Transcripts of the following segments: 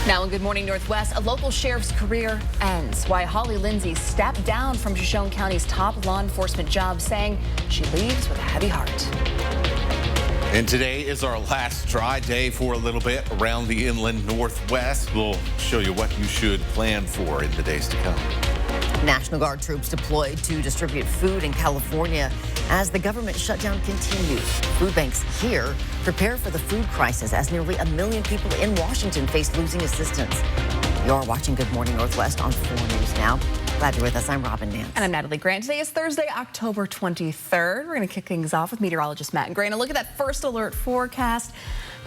Now in Good Morning Northwest, a local sheriff's career ends. Why Holly Lindsay stepped down from Shoshone County's top law enforcement job, saying she leaves with a heavy heart. And today is our last dry day for a little bit around the inland Northwest. We'll show you what you should plan for in the days to come. National Guard troops deployed to distribute food in California as the government shutdown continues. Food banks here prepare for the food crisis as nearly 1 million people in Washington face losing assistance. You're watching Good Morning Northwest on 4 News Now. Glad you're with us. I'm Robin Nance. And I'm Natalie Grant. Today is Thursday, October 23rd. We're going to kick things off with meteorologist Matt Gray. And look at that first alert forecast.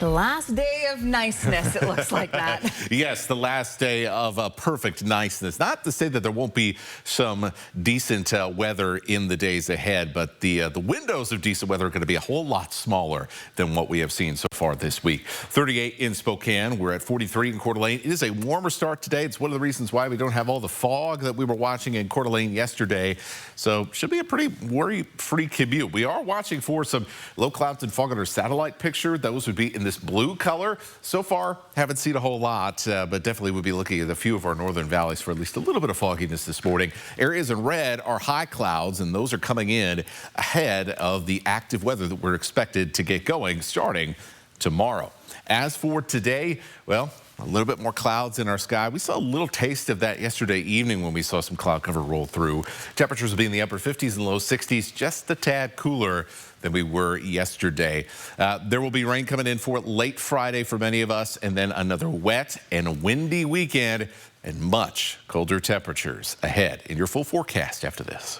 The last day of niceness, it looks like that. Yes, the last day of perfect niceness. Not to say that there won't be some decent weather in the days ahead, but the windows of decent weather are going to be a whole lot smaller than what we have seen so far this week. 38 in Spokane. We're at 43 in Coeur d'Alene. It is a warmer start today. It's one of the reasons why we don't have all the fog that we were watching in Coeur d'Alene yesterday. So should be a pretty worry-free commute. We are watching for some low clouds and fog on our satellite picture. Those would be in this blue color. So far, haven't seen a whole lot, but definitely would be looking at a few of our northern valleys for at least a little bit of fogginess this morning. Areas in red are high clouds, and those are coming in ahead of the active weather that we're expected to get going starting tomorrow. As for today, well, a little bit more clouds in our sky. We saw a little taste of that yesterday evening when we saw some cloud cover roll through. Temperatures will be in the upper 50s and low 60s, just a tad cooler than we were yesterday. There will be rain coming in for late Friday for many of us, and then another wet and windy weekend and much colder temperatures ahead in your full forecast after this.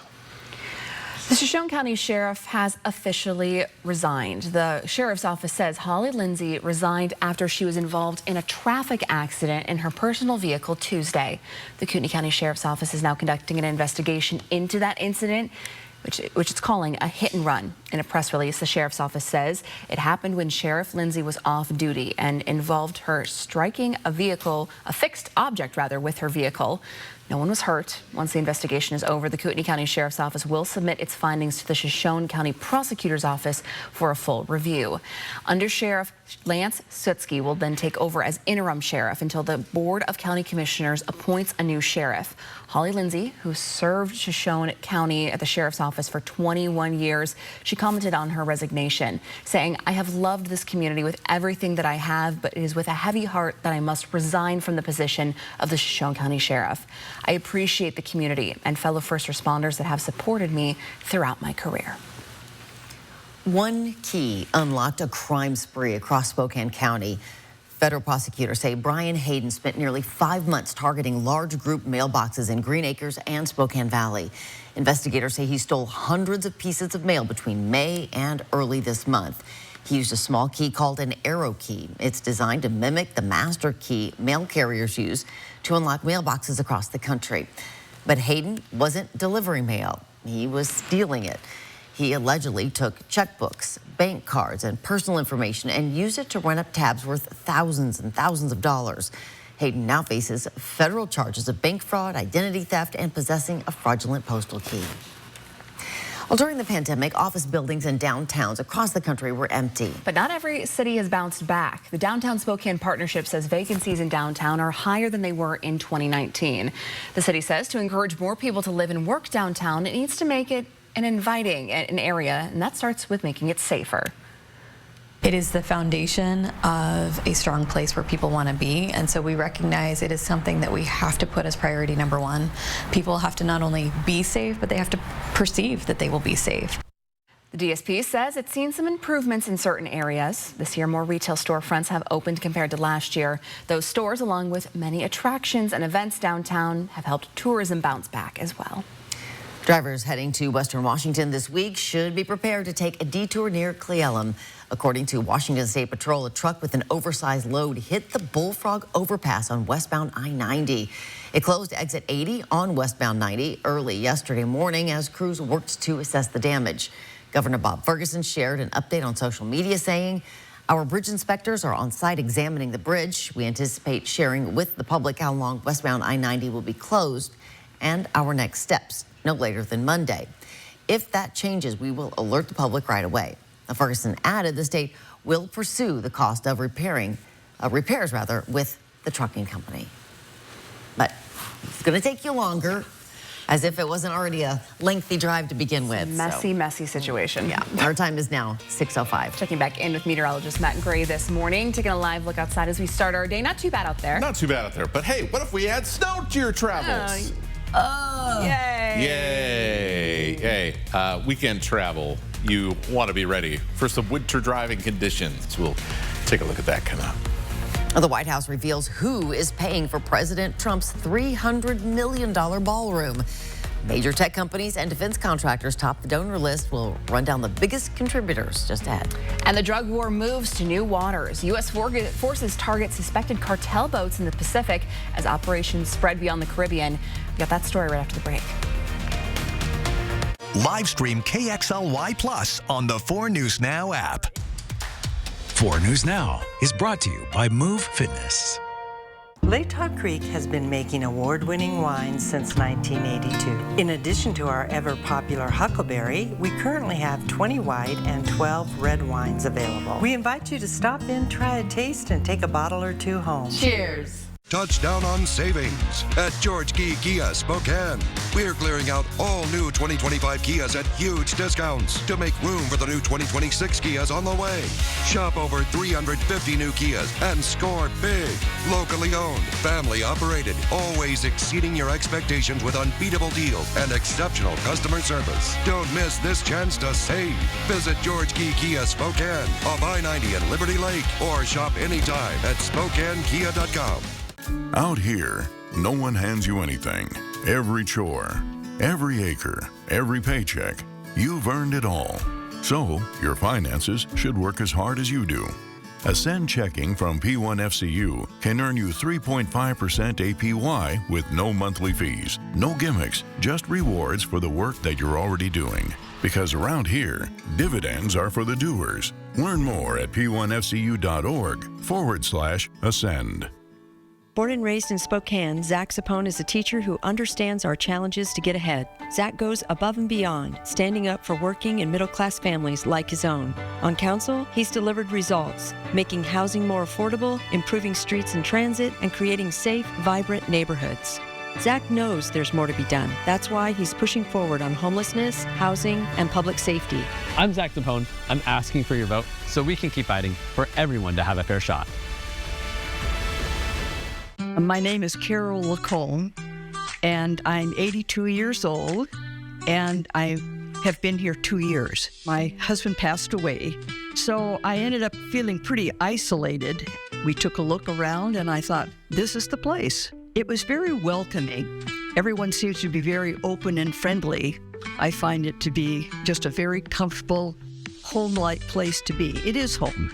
The Shoshone County Sheriff has officially resigned. The Sheriff's Office says Holly Lindsay resigned after she was involved in a traffic accident in her personal vehicle Tuesday. The Kootenai County Sheriff's Office is now conducting an investigation into that incident, which it's calling a hit and run. In a press release, the Sheriff's Office says it happened when Sheriff Lindsay was off duty and involved her striking a fixed object with her vehicle. No one was hurt. Once the investigation is over, the Kootenai County Sheriff's Office will submit its findings to the Shoshone County Prosecutor's Office for a full review. Under Sheriff Lance Sutsky will then take over as interim sheriff until the Board of County Commissioners appoints a new sheriff. Holly Lindsay, who served Shoshone County at the Sheriff's Office for 21 years, she commented on her resignation, saying, "I have loved this community with everything that I have, but it is with a heavy heart that I must resign from the position of the Shoshone County Sheriff. I appreciate the community and fellow first responders that have supported me throughout my career." One key unlocked a crime spree across Spokane County. Federal prosecutors say Brian Hayden spent nearly 5 months targeting large group mailboxes in Green Acres and Spokane Valley. Investigators say he stole hundreds of pieces of mail between May and early this month. He used a small key called an arrow key. It's designed to mimic the master key mail carriers use to unlock mailboxes across the country. But Hayden wasn't delivering mail. He was stealing it. He allegedly took checkbooks, bank cards, and personal information and used it to run up tabs worth thousands and thousands of dollars. Hayden now faces federal charges of bank fraud, identity theft, and possessing a fraudulent postal key. Well, during the pandemic, office buildings and downtowns across the country were empty. But not every city has bounced back. The Downtown Spokane Partnership says vacancies in downtown are higher than they were in 2019. The city says to encourage more people to live and work downtown, it needs to make it an inviting area, and that starts with making it safer. It is the foundation of a strong place where people want to be, and so we recognize it is something that we have to put as priority number one. People have to not only be safe, but they have to perceive that they will be safe. The DSP says it's seen some improvements in certain areas. This year, more retail storefronts have opened compared to last year. Those stores, along with many attractions and events downtown, have helped tourism bounce back as well. Drivers heading to Western Washington this week should be prepared to take a detour near Cle Elum. According to Washington State Patrol, a truck with an oversized load hit the Bullfrog overpass on westbound I-90. It closed exit 80 on westbound 90 early yesterday morning as crews worked to assess the damage. Governor Bob Ferguson shared an update on social media saying, "Our bridge inspectors are on site examining the bridge. We anticipate sharing with the public how long westbound I-90 will be closed and our next steps no later than Monday. If that changes, we will alert the public right away." Ferguson added the state will pursue the cost of repairs with the trucking company. But it's going to take you longer, as if it wasn't already a lengthy drive to begin with. Messy situation. Yeah, our time is now 6:05. Checking back in with meteorologist Matt Gray this morning, taking a live look outside as we start our day. Not too bad out there. Not too bad out there. But hey, what if we add snow to your travels? Yay. Yay. Hey, weekend travel. You want to be ready for some winter driving conditions. We'll take a look at that coming up. The White House reveals who is paying for President Trump's $300 million ballroom. Major tech companies and defense contractors top the donor list. We'll run down the biggest contributors just ahead. And the drug war moves to new waters. U.S. forces target suspected cartel boats in the Pacific as operations spread beyond the Caribbean. We got that story right after the break. Live stream KXLY Plus on the 4 News Now app. 4 News Now is brought to you by Move Fitness. Latah Creek has been making award-winning wines since 1982. In addition to our ever-popular Huckleberry, we currently have 20 white and 12 red wines available. We invite you to stop in, try a taste, and take a bottle or two home. Cheers. Touchdown on savings at George Key Kia Spokane. We're clearing out all new 2025 Kias at huge discounts to make room for the new 2026 Kias on the way. Shop over 350 new Kias and score big. Locally owned, family operated, always exceeding your expectations with unbeatable deals and exceptional customer service. Don't miss this chance to save. Visit George Key Kia Spokane off I-90 and Liberty Lake or shop anytime at SpokaneKia.com. Out here, no one hands you anything. Every chore, every acre, every paycheck, you've earned it all. So, your finances should work as hard as you do. Ascend Checking from P1FCU can earn you 3.5% APY with no monthly fees, no gimmicks, just rewards for the work that you're already doing. Because around here, dividends are for the doers. Learn more at p1fcu.org/ascend. Born and raised in Spokane, Zach Sapone is a teacher who understands our challenges to get ahead. Zach goes above and beyond, standing up for working and middle-class families like his own. On council, he's delivered results, making housing more affordable, improving streets and transit, and creating safe, vibrant neighborhoods. Zach knows there's more to be done. That's why he's pushing forward on homelessness, housing, and public safety. I'm Zach Sapone. I'm asking for your vote so we can keep fighting for everyone to have a fair shot. My name is Carol Lacombe, and I'm 82 years old, and I have been here 2 years. My husband passed away, so I ended up feeling pretty isolated. We took a look around, and I thought, this is the place. It was very welcoming. Everyone seems to be very open and friendly. I find it to be just a very comfortable, home-like place to be. It is home.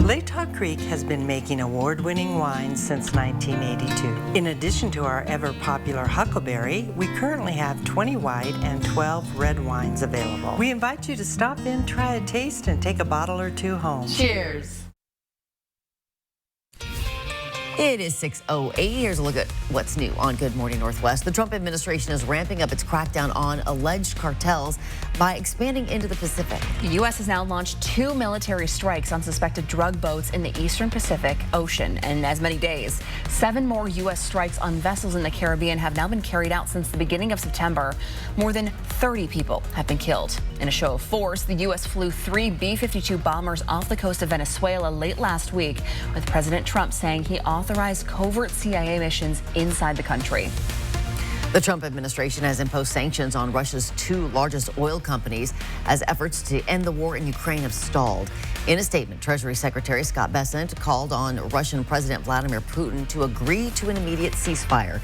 Latah Creek has been making award-winning wines since 1982. In addition to our ever-popular Huckleberry, we currently have 20 white and 12 red wines available. We invite you to stop in, try a taste, and take a bottle or two home. Cheers. It is 6:08. Here's a look at what's new on Good Morning Northwest. The Trump administration is ramping up its crackdown on alleged cartels by expanding into the Pacific. The U.S. has now launched 2 military strikes on suspected drug boats in the eastern Pacific Ocean in as many days. 7 more U.S. strikes on vessels in the Caribbean have now been carried out since the beginning of September. More than 30 people have been killed. In a show of force, the U.S. flew 3 B-52 bombers off the coast of Venezuela late last week, with President Trump saying he authorized covert CIA missions inside the country. The Trump administration has imposed sanctions on Russia's 2 largest oil companies as efforts to end the war in Ukraine have stalled. In a statement, Treasury Secretary Scott Bessent called on Russian President Vladimir Putin to agree to an immediate ceasefire.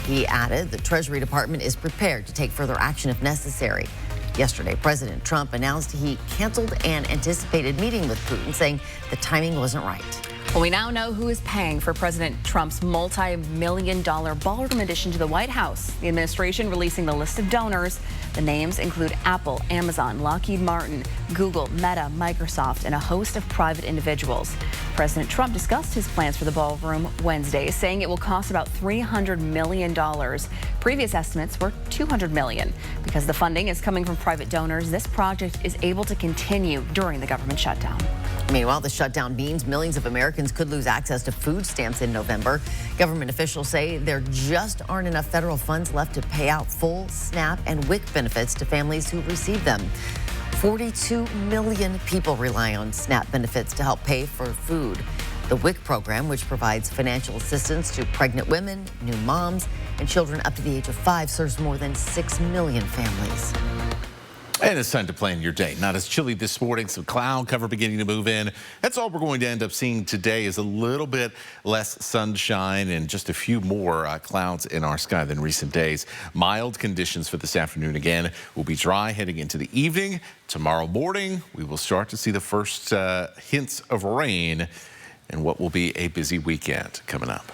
He added the Treasury Department is prepared to take further action if necessary. Yesterday, President Trump announced he canceled an anticipated meeting with Putin, saying the timing wasn't right. Well, we now know who is paying for President Trump's multi-million-dollar ballroom addition to the White House. The administration releasing the list of donors. The names include Apple, Amazon, Lockheed Martin, Google, Meta, Microsoft, and a host of private individuals. President Trump discussed his plans for the ballroom Wednesday, saying it will cost about $300 million. Previous estimates were $200 million. Because the funding is coming from private donors, this project is able to continue during the government shutdown. Meanwhile, the shutdown means millions of Americans could lose access to food stamps in November. Government officials say there just aren't enough federal funds left to pay out full SNAP and WIC benefits to families who receive them. 42 million people rely on SNAP benefits to help pay for food. The WIC program, which provides financial assistance to pregnant women, new moms, and children up to the age of 5, serves more than 6 million families. And it's time to plan your day. Not as chilly this morning, some cloud cover beginning to move in. That's all we're going to end up seeing today is a little bit less sunshine and just a few more clouds in our sky than recent days. Mild conditions for this afternoon again. Will be dry heading into the evening. Tomorrow morning, we will start to see the first hints of rain and what will be a busy weekend coming up.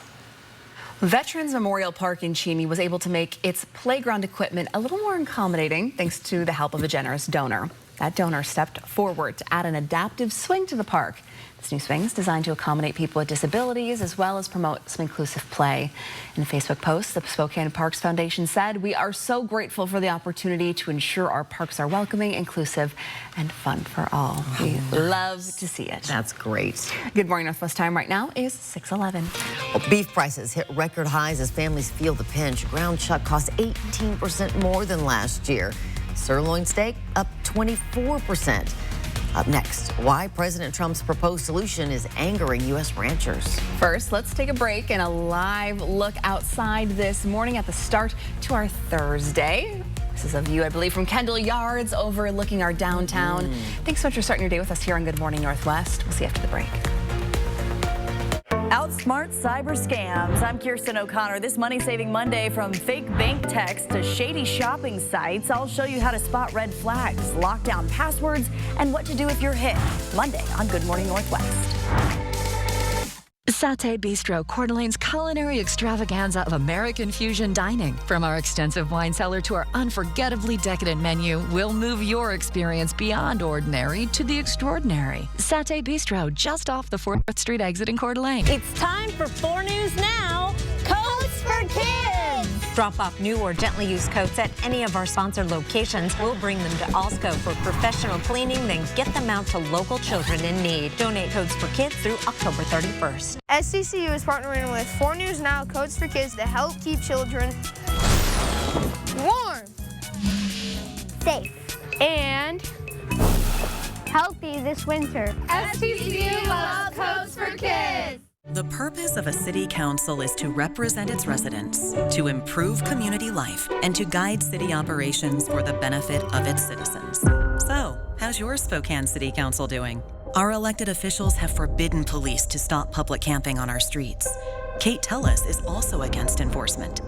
Veterans Memorial Park in Cheney was able to make its playground equipment a little more accommodating thanks to the help of a generous donor. That donor stepped forward to add an adaptive swing to the park. This new swing is designed to accommodate people with disabilities as well as promote some inclusive play. In a Facebook post, the Spokane Parks Foundation said, "We are so grateful for the opportunity to ensure our parks are welcoming, inclusive, and fun for all." We love to see it. That's great. Good morning, Northwest time right now is 6:11. Well, beef prices hit record highs as families feel the pinch. Ground chuck costs 18% more than last year. Sirloin steak up 24%. Up next, why President Trump's proposed solution is angering U.S. ranchers. First, let's take a break and a live look outside this morning at the start to our Thursday. This is a view, I believe, from Kendall Yards overlooking our downtown. Thanks so much for starting your day with us here on Good Morning Northwest. We'll see you after the break. Outsmart cyber scams. I'm Kirsten O'Connor. This money-saving Monday, from fake bank texts to shady shopping sites, I'll show you how to spot red flags, lock down passwords, and what to do if you're hit. Monday on Good Morning Northwest. Satay Bistro, Coeur d'Alene's culinary extravaganza of American fusion dining. From our extensive wine cellar to our unforgettably decadent menu, we'll move your experience beyond ordinary to the extraordinary. Satay Bistro, just off the 4th Street exit in Coeur d'Alene. It's time for 4 News Now, Coats for Kids. Drop off new or gently used coats at any of our sponsored locations. We'll bring them to Alsco for professional cleaning, then get them out to local children in need. Donate Coats for Kids through October 31st. SCCU is partnering with 4 News Now Coats for Kids to help keep children warm, safe, and healthy this winter. SCCU loves Coats for Kids. The purpose of a city council is to represent its residents, to improve community life, and to guide city operations for the benefit of its citizens. So, how's your Spokane City Council doing? Our elected officials have forbidden police to stop public camping on our streets. Kate Tellis is also against enforcement.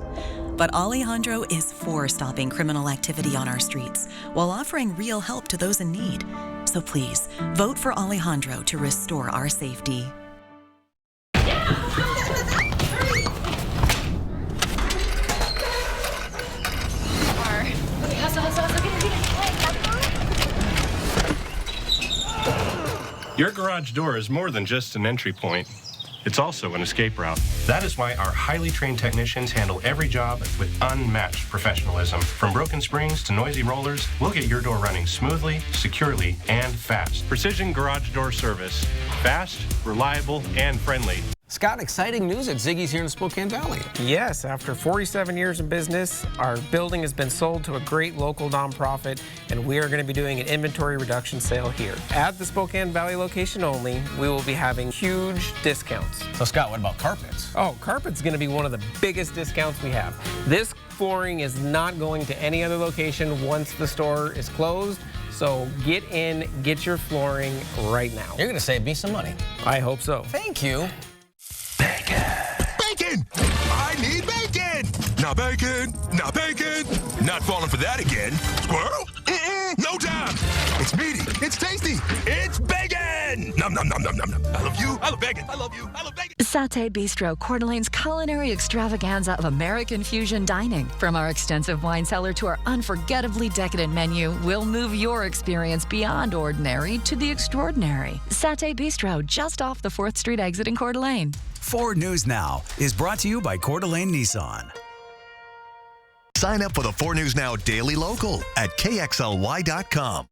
But Alejandro is for stopping criminal activity on our streets while offering real help to those in need. So please, vote for Alejandro to restore our safety. Your garage door is more than just an entry point. It's also an escape route. That is why our highly trained technicians handle every job with unmatched professionalism. From broken springs to noisy rollers, we'll get your door running smoothly, securely, and fast. Precision Garage Door Service. Fast, reliable, and friendly. Scott, exciting news at Ziggy's here in the Spokane Valley. Yes, after 47 years in business, our building has been sold to a great local nonprofit, and we are going to be doing an inventory reduction sale here. At the Spokane Valley location only, we will be having huge discounts. So Scott, what about carpets? Oh, carpet's going to be one of the biggest discounts we have. This flooring is not going to any other location once the store is closed. So get in, get your flooring right now. You're going to save me some money. I hope so. Thank you. Bacon! I need bacon! Not bacon! Not bacon! Not falling for that again. Squirrel? No time! It's meaty. It's tasty. It's bacon! Nom nom nom nom nom nom. I love you. I love bacon. I love you. I love bacon. Satay Bistro, Coeur d'Alene's culinary extravaganza of American fusion dining. From our extensive wine cellar to our unforgettably decadent menu, we'll move your experience beyond ordinary to the extraordinary. Satay Bistro, just off the 4th Street exit in Coeur d'Alene. 4 News Now is brought to you by Coeur d'Alene Nissan. Sign up for the 4 News Now Daily Local at KXLY.com.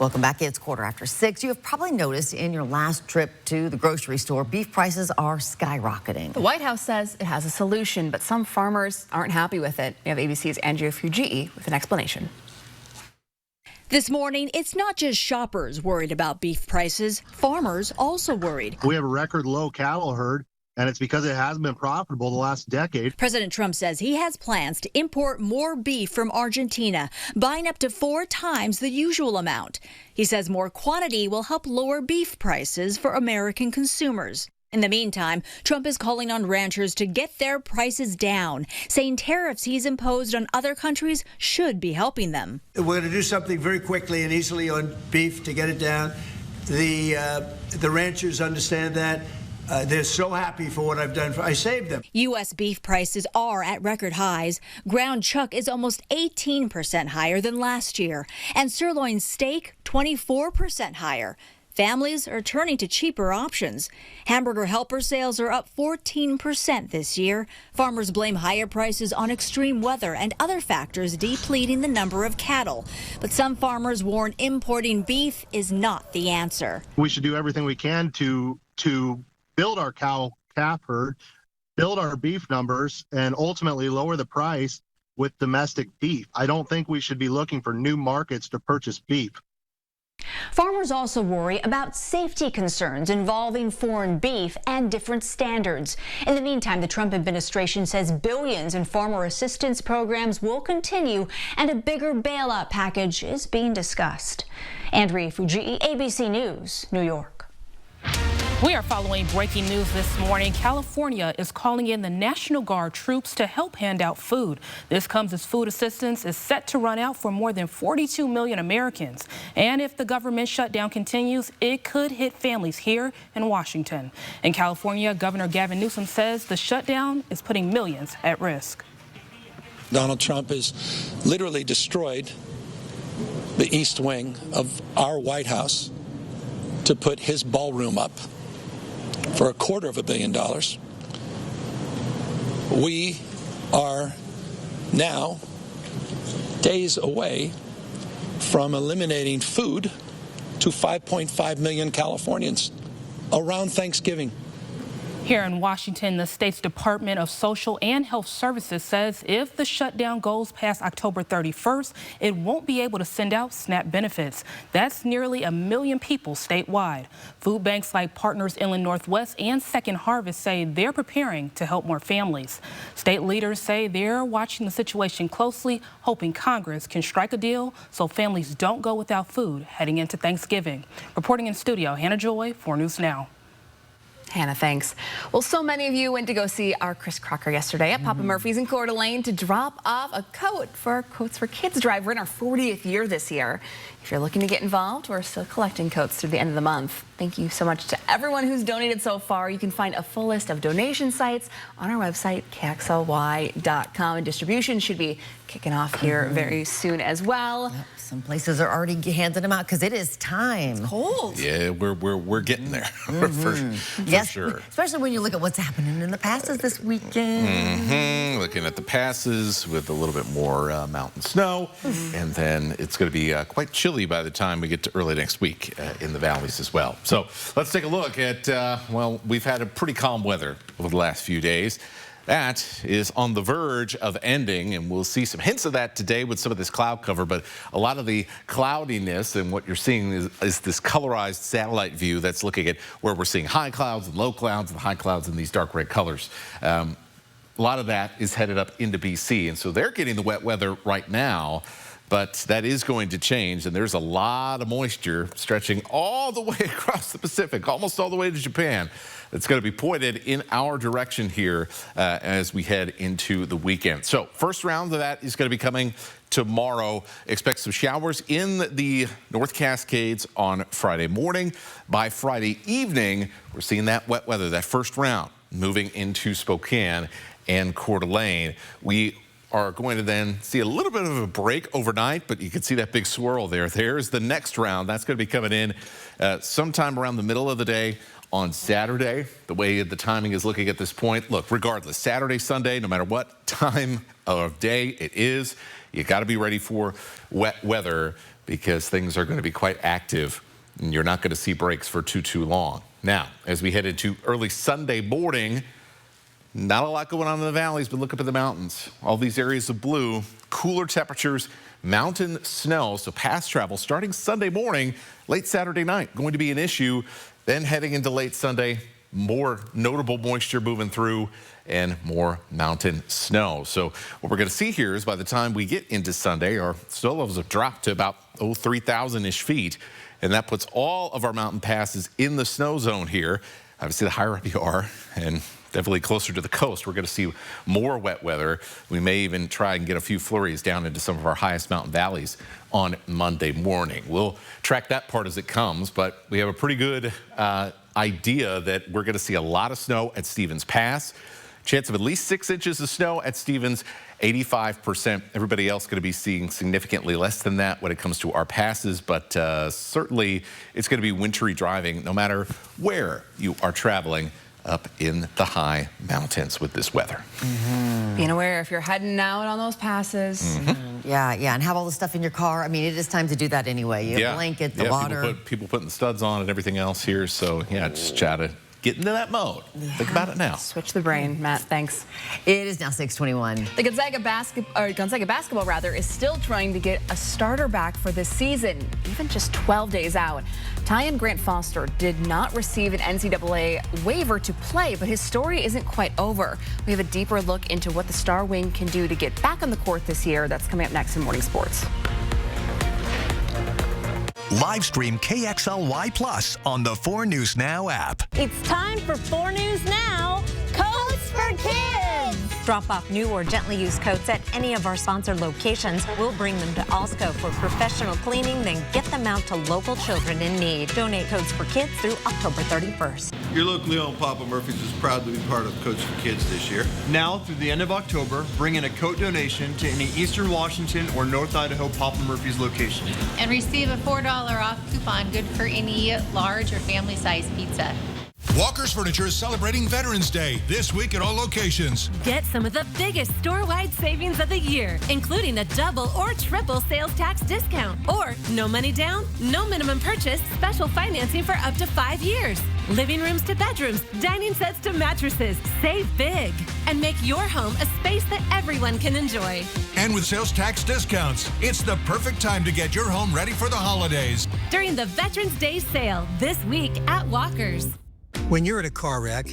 Welcome back. It's 6:15. You have probably noticed in your last trip to the grocery store, beef prices are skyrocketing. The White House says it has a solution, but some farmers aren't happy with it. We have ABC's Andrea Fujii with an explanation. This morning, it's not just shoppers worried about beef prices. Farmers also worried. We have a record low cattle herd, and it's because it hasn't been profitable the last decade. President Trump says he has plans to import more beef from Argentina, buying up to 4 times the usual amount. He says more quantity will help lower beef prices for American consumers. In the meantime, Trump is calling on ranchers to get their prices down, saying tariffs he's imposed on other countries should be helping them. We're going to do something very quickly and easily on beef to get it down. The ranchers understand that. They're so happy for what I've done. I saved them. U.S. beef prices are at record highs. Ground chuck is almost 18% higher than last year, and sirloin steak 24% higher. Families are turning to cheaper options. Hamburger helper sales are up 14% this year. Farmers blame higher prices on extreme weather and other factors depleting the number of cattle. But some farmers warn importing beef is not the answer. We should do everything we can to build our calf herd, build our beef numbers, and ultimately lower the price with domestic beef. I don't think we should be looking for new markets to purchase beef. Farmers also worry about safety concerns involving foreign beef and different standards. In the meantime, the Trump administration says billions in farmer assistance programs will continue and a bigger bailout package is being discussed. Andrea Fujii, ABC News, New York. We are following breaking news this morning. California is calling in the National Guard troops to help hand out food. This comes as food assistance is set to run out for more than 42 million Americans. And if the government shutdown continues, it could hit families here in Washington. In California, Governor Gavin Newsom says the shutdown is putting millions at risk. Donald Trump has literally destroyed the East Wing of our White House to put his ballroom up for $250 million. We are now days away from eliminating food to 5.5 million Californians around Thanksgiving. Here in Washington, the state's Department of Social and Health Services says if the shutdown goes past October 31st, it won't be able to send out SNAP benefits. That's nearly 1 million people statewide. Food banks like Partners Inland Northwest and Second Harvest say they're preparing to help more families. State leaders say they're watching the situation closely, hoping Congress can strike a deal so families don't go without food heading into Thanksgiving. Reporting in studio, Hannah Joy, 4 News Now. Hannah, thanks. Well, so many of you went to go see our Chris Crocker yesterday at Papa Murphy's in Coeur d'Alene to drop off a coat for our Coats for Kids drive. We're in our 40th year this year. If you're looking to get involved, we're still collecting coats through the end of the month. Thank you so much to everyone who's donated so far. You can find a full list of donation sites on our website, KXLY.com. And distribution should be kicking off here very soon as well. Yep, some places are already handing them out because it is time. It's cold. Yeah, we're getting there for Yes, sure. Especially when you look at what's happening in the passes this weekend. Looking at the passes with a little bit more mountain snow, and then it's going to be quite chilly by the time we get to early next week in the valleys as well. So let's take a look at, well, we've had a pretty calm weather over the last few days. That is on the verge of ending, and we'll see some hints of that today with some of this cloud cover, but a lot of the cloudiness and what you're seeing is this colorized satellite view that's looking at where we're seeing high clouds and low clouds and high clouds in these dark red colors. A lot of that is headed up into BC, and so they're getting the wet weather right now. But that is going to change, and there's a lot of moisture stretching all the way across the Pacific, almost all the way to Japan. It's going to be pointed in our direction here as we head into the weekend. So first round of that is going to be coming tomorrow. Expect some showers in the North Cascades on Friday morning. By Friday evening, we're seeing that wet weather, that first round, moving into Spokane and Coeur d'Alene. We are going to then see a little bit of a break overnight, but you can see that big swirl there. There's the next round. That's going to be coming in sometime around the middle of the day on Saturday. The way the timing is looking at this point, look, regardless, Saturday, Sunday, no matter what time of day it is, you got to be ready for wet weather because things are going to be quite active and you're not going to see breaks for too long. Now, as we head into early Sunday morning, not a lot going on in the valleys, but look up at the mountains. All these areas of blue, cooler temperatures, mountain snow. So pass travel starting Sunday morning, late Saturday night, going to be an issue. Then heading into late Sunday, more notable moisture moving through and more mountain snow. So what we're going to see here is by the time we get into Sunday, our snow levels have dropped to about 3,000-ish feet. And that puts all of our mountain passes in the snow zone here. Obviously, the higher up you are and definitely closer to the coast, we're going to see more wet weather. We may even try and get a few flurries down into some of our highest mountain valleys on Monday morning. We'll track that part as it comes, but we have a pretty good idea that we're going to see a lot of snow at Stevens Pass. Chance of at least 6 inches of snow at Stevens, 85%. Everybody else going to be seeing significantly less than that when it comes to our passes, but certainly it's going to be wintry driving no matter where you are traveling up in the high mountains with this weather. Being aware if you're heading out on those passes. Yeah, and have all the stuff in your car. I mean, it is time to do that anyway. You have a blanket, the water. People putting the studs on and everything else here. So yeah, just try to get into that mode. Think about it now. Switch the brain, Matt. Thanks. It is now 6:21. The Gonzaga basketball is still trying to get a starter back for this season, even just 12 days out. Tyon Grant Foster did not receive an NCAA waiver to play, but his story isn't quite over. We have a deeper look into what the Star Wing can do to get back on the court this year. That's coming up next in Morning Sports. Live stream KXLY Plus on the 4 News Now app. It's time for 4 News Now, Coats for Kids. Drop off new or gently used coats at any of our sponsored locations. We'll bring them to Alsco for professional cleaning, then get them out to local children in need. Donate Coats for Kids through October 31st. Your locally owned Papa Murphy's is proud to be part of Coats for Kids this year. Now through the end of October, bring in a coat donation to any Eastern Washington or North Idaho Papa Murphy's location. And receive a $4 off coupon good for any large or family-sized pizza. Walker's Furniture is celebrating Veterans Day this week at all locations. Get some of the biggest store-wide savings of the year, including a double or triple sales tax discount. Or no money down, no minimum purchase, special financing for up to 5 years. Living rooms to bedrooms, dining sets to mattresses. Save big and make your home a space that everyone can enjoy. And with sales tax discounts, it's the perfect time to get your home ready for the holidays. During the Veterans Day sale this week at Walker's. When you're in a car wreck,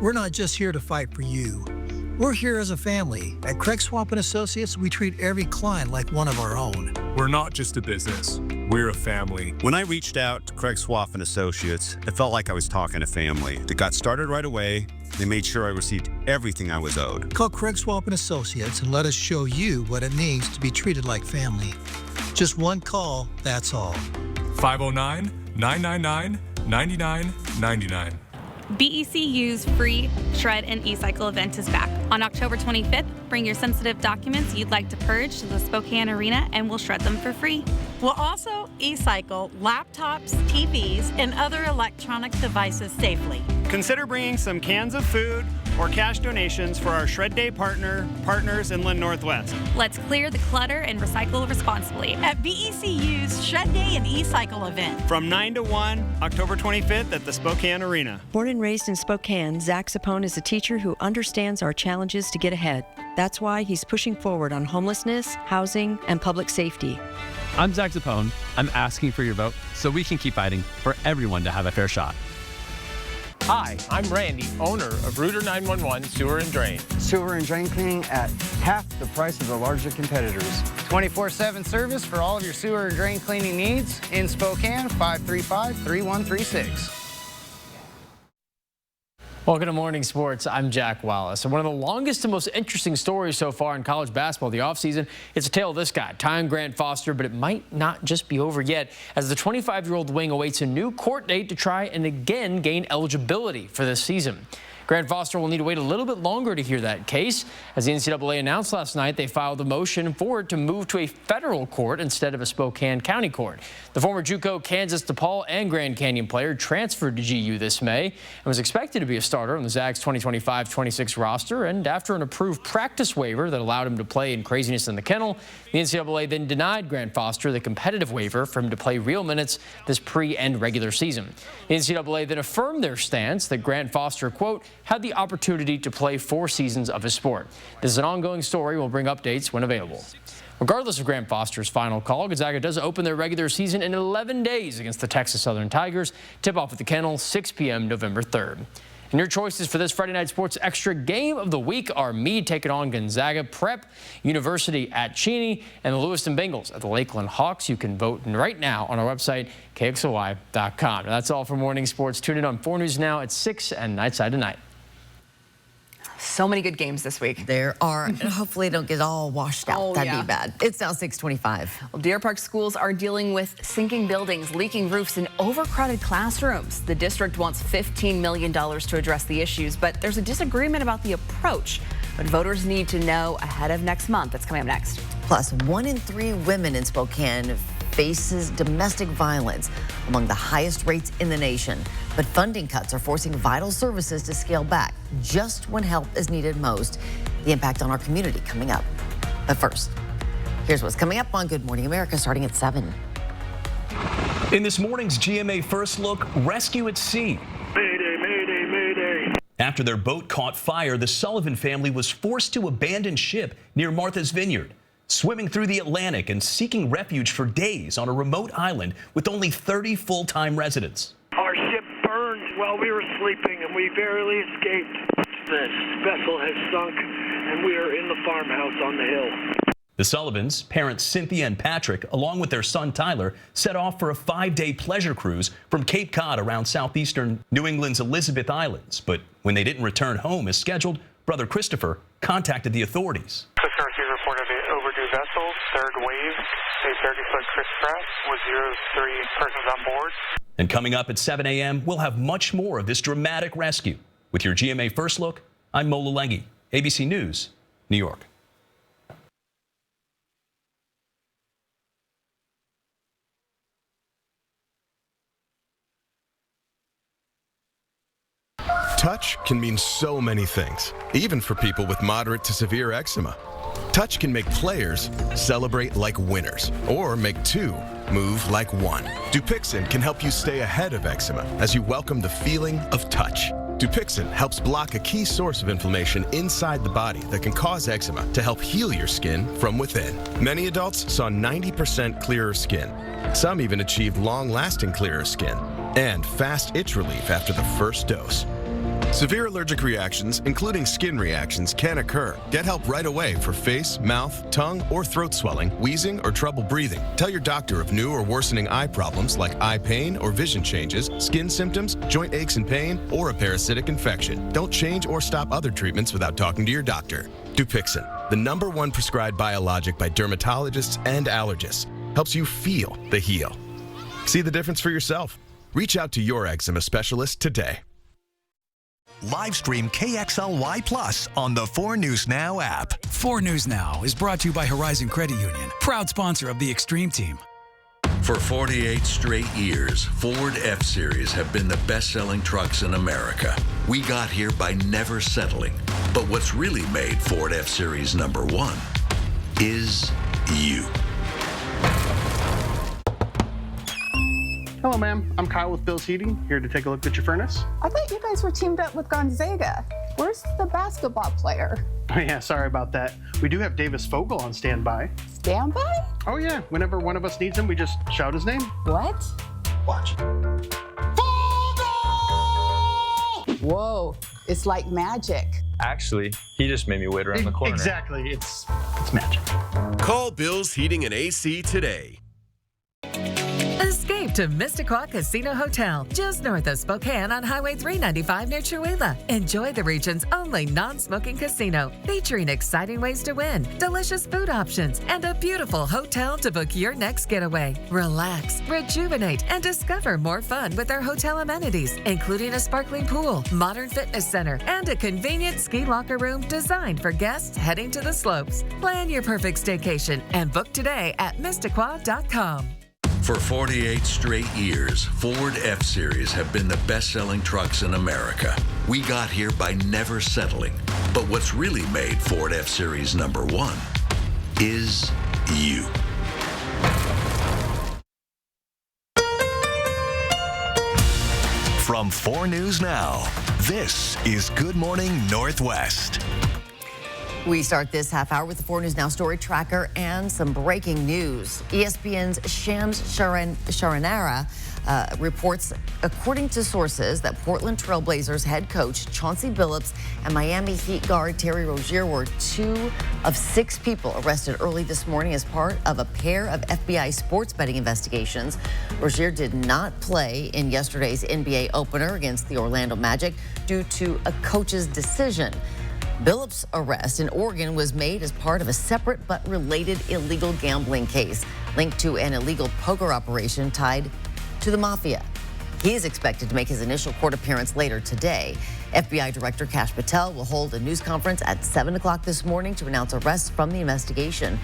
we're not just here to fight for you. We're here as a family. At Craig Swap & Associates, we treat every client like one of our own. We're not just a business, we're a family. When I reached out to Craig Swap & Associates, it felt like I was talking to family. They got started right away. They made sure I received everything I was owed. Call Craig Swap & Associates and let us show you what it means to be treated like family. Just one call, that's all. 509-999-9999. BECU's free Shred and E-Cycle event is back. On October 25th, bring your sensitive documents you'd like to purge to the Spokane Arena and we'll shred them for free. We'll also e-cycle laptops, TVs, and other electronic devices safely. Consider bringing some cans of food or cash donations for our Shred Day partners Inland Northwest. Let's clear the clutter and recycle responsibly at BECU's Shred Day and E-Cycle event. From 9 to 1, October 25th at the Spokane Arena. Born and raised in Spokane, Zach Sapone is a teacher who understands our challenges to get ahead. That's why he's pushing forward on homelessness, housing, and public safety. I'm Zach Sapone. I'm asking for your vote so we can keep fighting for everyone to have a fair shot. Hi, I'm Randy, owner of Rooter 911 Sewer and Drain. Sewer and drain cleaning at half the price of the larger competitors. 24/7 service for all of your sewer and drain cleaning needs in Spokane, 535-3136. Welcome to Morning Sports. I'm Jack Wallace. And one of the longest and most interesting stories so far in college basketball the offseason, it's a tale of this guy, Tyon Grant Foster, but it might not just be over yet as the 25-year-old wing awaits a new court date to try and again gain eligibility for this season. Grant Foster will need to wait a little bit longer to hear that case. As the NCAA announced last night, they filed a motion for it to move to a federal court instead of a Spokane County court. The former JUCO Kansas, DePaul, and Grand Canyon player transferred to GU this May and was expected to be a starter on the Zags 2025-26 roster. And after an approved practice waiver that allowed him to play in Craziness in the Kennel, the NCAA then denied Grant Foster the competitive waiver for him to play real minutes this pre- and regular season. The NCAA then affirmed their stance that Grant Foster, quote, had the opportunity to play 4 seasons of his sport. This is an ongoing story. We'll bring updates when available. Regardless of Grant Foster's final call, Gonzaga does open their regular season in 11 days against the Texas Southern Tigers. Tip-off at the Kennel, 6 p.m. November 3rd. And your choices for this Friday Night Sports Extra game of the week are Meade taking on Gonzaga, Prep University at Cheney, and the Lewiston Bengals at the Lakeland Hawks. You can vote right now on our website, KXLY.com. Now, that's all for morning sports. Tune in on 4 News Now at 6 and Nightside Tonight. So many good games this week. There are. Hopefully, don't get all washed out. That'd be bad. It's now 6:25. Well, Deer Park schools are dealing with sinking buildings, leaking roofs, and overcrowded classrooms. The district wants $15 million to address the issues, but there's a disagreement about the approach. But voters need to know ahead of next month. That's coming up next. Plus, 1 in 3 women in Spokane faces domestic violence, among the highest rates in the nation. But funding cuts are forcing vital services to scale back just when help is needed most. The impact on our community coming up. But first, here's what's coming up on Good Morning America starting at 7. In this morning's GMA First Look, rescue at sea. Mayday, mayday, mayday. After their boat caught fire, the Sullivan family was forced to abandon ship near Martha's Vineyard, swimming through the Atlantic and seeking refuge for days on a remote island with only 30 full-time residents. Our ship burned while we were sleeping and we barely escaped. This vessel has sunk and we are in the farmhouse on the hill. The Sullivans, parents Cynthia and Patrick, along with their son Tyler, set off for a 5-day pleasure cruise from Cape Cod around southeastern New England's Elizabeth Islands. But when they didn't return home as scheduled, brother Christopher contacted the authorities. Reported an overdue vessel, third wave, a 30-foot crisscross with 03 persons on board. And coming up at 7 a.m., we'll have much more of this dramatic rescue. With your GMA First Look, I'm Mo Lalengi, ABC News, New York. Touch can mean so many things, even for people with moderate to severe eczema. Touch can make players celebrate like winners, or make 2 move like 1. Dupixent can help you stay ahead of eczema as you welcome the feeling of touch. Dupixent helps block a key source of inflammation inside the body that can cause eczema to help heal your skin from within. Many adults saw 90% clearer skin. Some even achieved long-lasting clearer skin and fast itch relief after the first dose. Severe allergic reactions, including skin reactions, can occur. Get help right away for face, mouth, tongue, or throat swelling, wheezing, or trouble breathing. Tell your doctor of new or worsening eye problems like eye pain or vision changes, skin symptoms, joint aches and pain, or a parasitic infection. Don't change or stop other treatments without talking to your doctor. Dupixent, the #1 prescribed biologic by dermatologists and allergists, helps you feel the heal. See the difference for yourself. Reach out to your eczema specialist today. Live stream KXLY Plus on the 4 News Now app. 4 News Now is brought to you by Horizon Credit Union, proud sponsor of the Extreme Team. For 48 straight years, Ford F-Series have been the best-selling trucks in America. We got here by never settling. But what's really made Ford F-Series #1 is you. Hello, ma'am. I'm Kyle with Bill's Heating, here to take a look at your furnace. I thought you guys were teamed up with Gonzaga. Where's the basketball player? Oh, yeah, sorry about that. We do have Davis Fogel on standby. Standby? Oh, yeah. Whenever one of us needs him, we just shout his name. What? Watch. Whoa, it's like magic. Actually, he just made me wait around the corner. Exactly. It's magic. Call Bill's Heating and AC today. Escape to Mistaqua Casino Hotel, just north of Spokane on Highway 395 near Chewelah. Enjoy the region's only non-smoking casino, featuring exciting ways to win, delicious food options, and a beautiful hotel to book your next getaway. Relax, rejuvenate, and discover more fun with our hotel amenities, including a sparkling pool, modern fitness center, and a convenient ski locker room designed for guests heading to the slopes. Plan your perfect staycation and book today at Mistaqua.com. For 48 straight years, Ford F-Series have been the best-selling trucks in America. We got here by never settling. But what's really made Ford F-Series #1 is you. From 4 News Now, this is Good Morning Northwest. We start this half hour with the 4 News Now story tracker and some breaking news. ESPN's Shams Charania reports, according to sources, that Portland Trail Blazers head coach Chauncey Billups and Miami Heat guard Terry Rozier were 2 of 6 people arrested early this morning as part of a pair of FBI sports betting investigations. Rozier did not play in yesterday's NBA opener against the Orlando Magic due to a coach's decision. Billups' arrest in Oregon was made as part of a separate but related illegal gambling case linked to an illegal poker operation tied to the mafia. He is expected to make his initial court appearance later today. FBI Director Kash Patel will hold a news conference at 7 o'clock this morning to announce arrests from the investigation.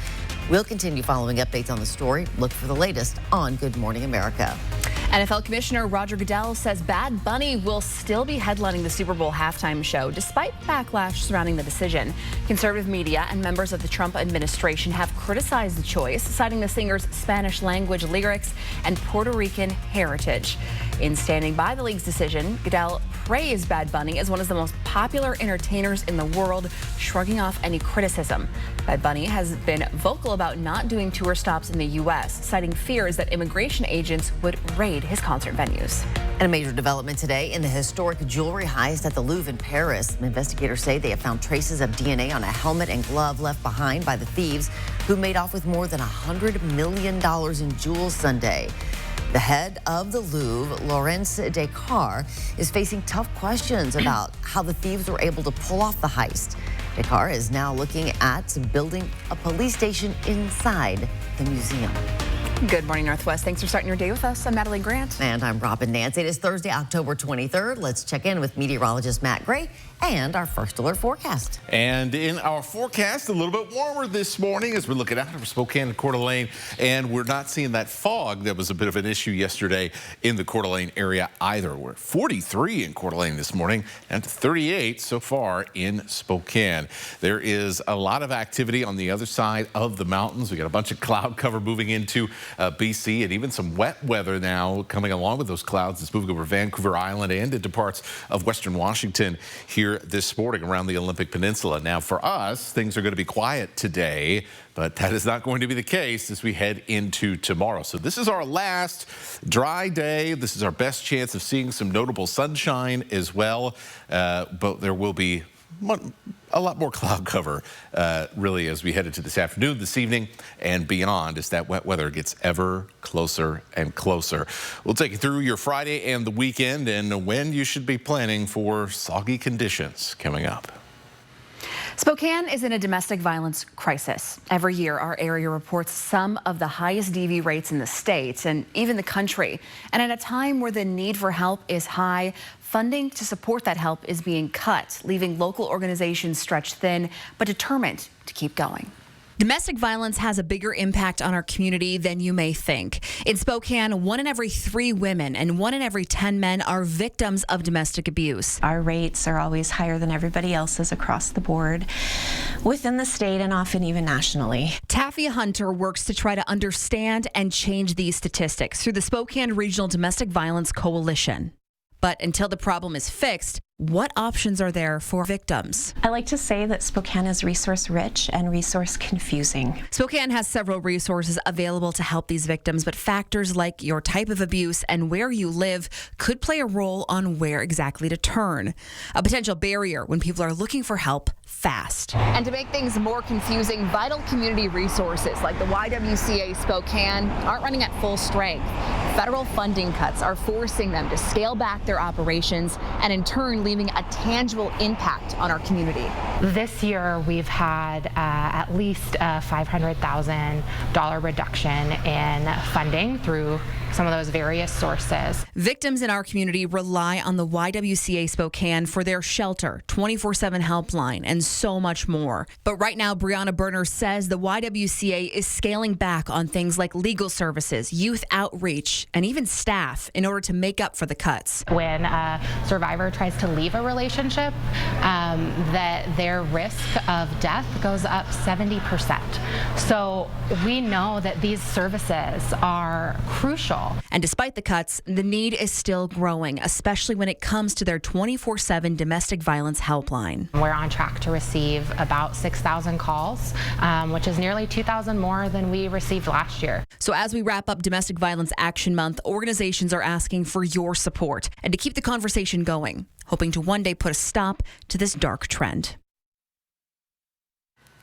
We'll continue following updates on the story. Look for the latest on Good Morning America. NFL Commissioner Roger Goodell says Bad Bunny will still be headlining the Super Bowl halftime show despite backlash surrounding the decision. Conservative media and members of the Trump administration have criticized the choice, citing the singer's Spanish language lyrics and Puerto Rican heritage. In standing by the league's decision, Goodell praised Bad Bunny as one of the most popular entertainers in the world, shrugging off any criticism. Bad Bunny has been vocal about not doing tour stops in the U.S., citing fears that immigration agents would raid his concert venues. And a major development today in the historic jewelry heist at the Louvre in Paris. Investigators say they have found traces of DNA on a helmet and glove left behind by the thieves who made off with more than $100 million in jewels Sunday. The head of the Louvre, Laurence Descartes, is facing tough questions about how the thieves were able to pull off the heist. Descartes is now looking at building a police station inside the museum. Good morning, Northwest. Thanks for starting your day with us. I'm Natalie Grant. And I'm Robin Nance. It is Thursday, October 23rd. Let's check in with meteorologist Matt Gray and our first alert forecast. And in our forecast, a little bit warmer this morning as we're looking out over Spokane and Coeur d'Alene, and we're not seeing that fog that was a bit of an issue yesterday in the Coeur d'Alene area either. We're 43 in Coeur d'Alene this morning and 38 so far in Spokane. There is a lot of activity on the other side of the mountains. We got a bunch of cloud cover moving into BC, and even some wet weather now coming along with those clouds. It's moving over Vancouver Island and into parts of western Washington here this morning around the Olympic Peninsula. Now for us, things are going to be quiet today, but that is not going to be the case as we head into tomorrow. So this is our last dry day. This is our best chance of seeing some notable sunshine as well, but there will be a lot more cloud cover really as we head into this afternoon, this evening, and beyond as that wet weather gets ever closer and closer. We'll take you through your Friday and the weekend and when you should be planning for soggy conditions coming up. Spokane is in a domestic violence crisis. Every year, our area reports some of the highest DV rates in the state and even the country. And at a time where the need for help is high, funding to support that help is being cut, leaving local organizations stretched thin, but determined to keep going. Domestic violence has a bigger impact on our community than you may think. In Spokane, 1 in every 3 women and 1 in every 10 men are victims of domestic abuse. Our rates are always higher than everybody else's across the board within the state and often even nationally. Taffy Hunter works to try to understand and change these statistics through the Spokane Regional Domestic Violence Coalition. But until the problem is fixed, what options are there for victims? I like to say that Spokane is resource rich and resource confusing. Spokane has several resources available to help these victims, but factors like your type of abuse and where you live could play a role on where exactly to turn. A potential barrier when people are looking for help fast. And to make things more confusing, vital community resources like the YWCA Spokane aren't running at full strength. Federal funding cuts are forcing them to scale back their operations and in turn leaving a tangible impact on our community. This year we've had at least a $500,000 reduction in funding through some of those various sources. Victims in our community rely on the YWCA Spokane for their shelter, 24/7 helpline, and so much more. But right now, Brianna Berner says the YWCA is scaling back on things like legal services, youth outreach, and even staff in order to make up for the cuts. When a survivor tries to leave a relationship, that their risk of death goes up 70%. So we know that these services are crucial. And despite the cuts, the need is still growing, especially when it comes to their 24/7 domestic violence helpline. We're on track to receive about 6,000 calls, which is nearly 2,000 more than we received last year. So as we wrap up Domestic Violence Action Month, organizations are asking for your support and to keep the conversation going, hoping to one day put a stop to this dark trend.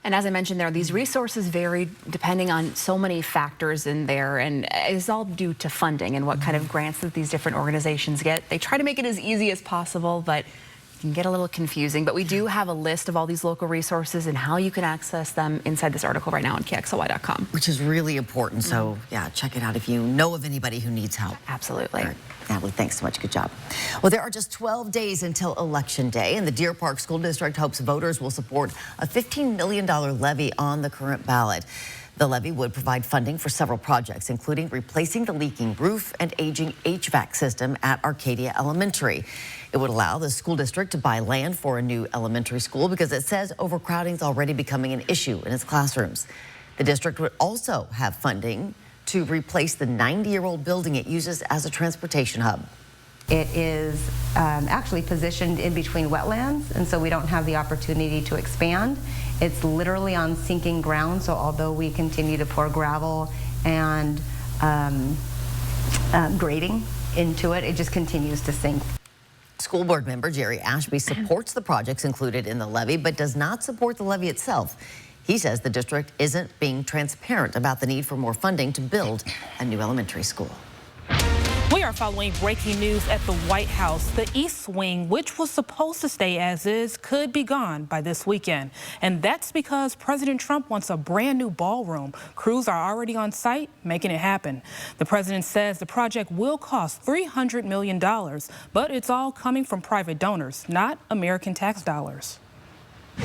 And as I mentioned there, these resources vary depending on so many factors in there, and it's all due to funding and what kind of grants that these different organizations get. They try to make it as easy as possible, but it can get a little confusing. But we do have a list of all these local resources and how you can access them inside this article right now on KXLY.com. Which is really important. So, yeah, check it out if you know of anybody who needs help. Absolutely. All right. Natalie, thanks so much. Good job. Well, there are just 12 days until Election Day, and the Deer Park School District hopes voters will support a $15 million levy on the current ballot. The levy would provide funding for several projects, including replacing the leaking roof and aging HVAC system at Arcadia Elementary. It would allow the school district to buy land for a new elementary school because it says overcrowding is already becoming an issue in its classrooms. The district would also have funding to replace the 90-year-old building it uses as a transportation hub. It is actually positioned in between wetlands, and so we don't have the opportunity to expand. It's literally on sinking ground, so although we continue to pour gravel and grading into it, it just continues to sink. School board member Jerry Ashby supports the projects included in the levy, but does not support the levy itself. He says the district isn't being transparent about the need for more funding to build a new elementary school. We are following breaking news at the White House. The East Wing, which was supposed to stay as is, could be gone by this weekend. And that's because President Trump wants a brand new ballroom. Crews are already on site, making it happen. The president says the project will cost $300 million, but it's all coming from private donors, not American tax dollars.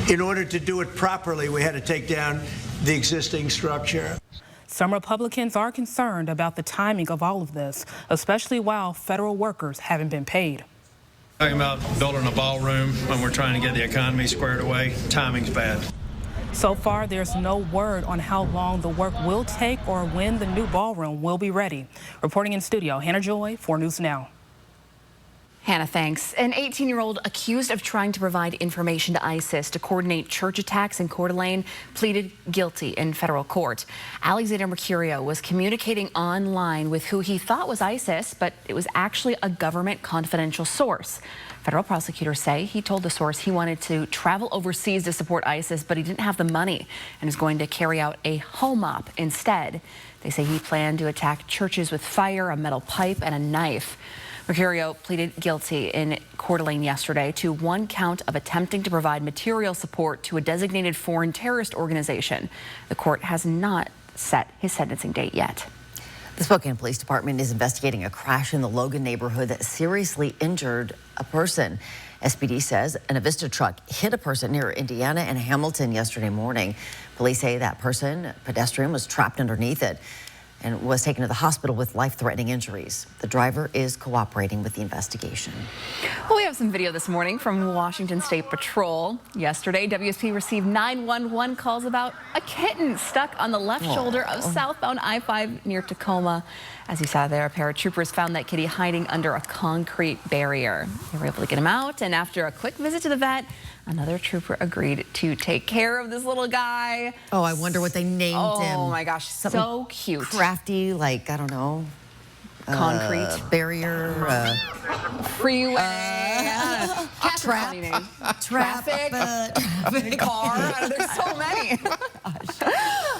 In order to do it properly, we had to take down the existing structure. Some Republicans are concerned about the timing of all of this, especially while federal workers haven't been paid. Talking about building a ballroom when we're trying to get the economy squared away, timing's bad. So far, there's no word on how long the work will take or when the new ballroom will be ready. Reporting in studio, Hannah Joy, 4 News Now. Hannah, thanks. An 18-year-old accused of trying to provide information to ISIS to coordinate church attacks in Coeur d'Alene pleaded guilty in federal court. Alexander Mercurio was communicating online with who he thought was ISIS, but it was actually a government confidential source. Federal prosecutors say he told the source he wanted to travel overseas to support ISIS, but he didn't have the money and is going to carry out a home op instead. They say he planned to attack churches with fire, a metal pipe, and a knife. Mercurio pleaded guilty in Coeur d'Alene yesterday to 1 count of attempting to provide material support to a designated foreign terrorist organization. The court has not set his sentencing date yet. The Spokane Police Department is investigating a crash in the Logan neighborhood that seriously injured a person. SPD says an Avista truck hit a person near Indiana and Hamilton yesterday morning. Police say that pedestrian, was trapped underneath it and was taken to the hospital with life-threatening injuries. The driver is cooperating with the investigation. Well, we have some video this morning from Washington State Patrol. Yesterday, WSP received 911 calls about a kitten stuck on the left shoulder of southbound I-5 near Tacoma. As you saw there, paratroopers found that kitty hiding under a concrete barrier. They were able to get him out, and after a quick visit to the vet, another trooper agreed to take care of this little guy. Oh, I wonder what they named him. Oh my gosh, something so cute. Crafty, like, I don't know. Concrete. Barrier. Freeway. Traffic. Car. There's so many.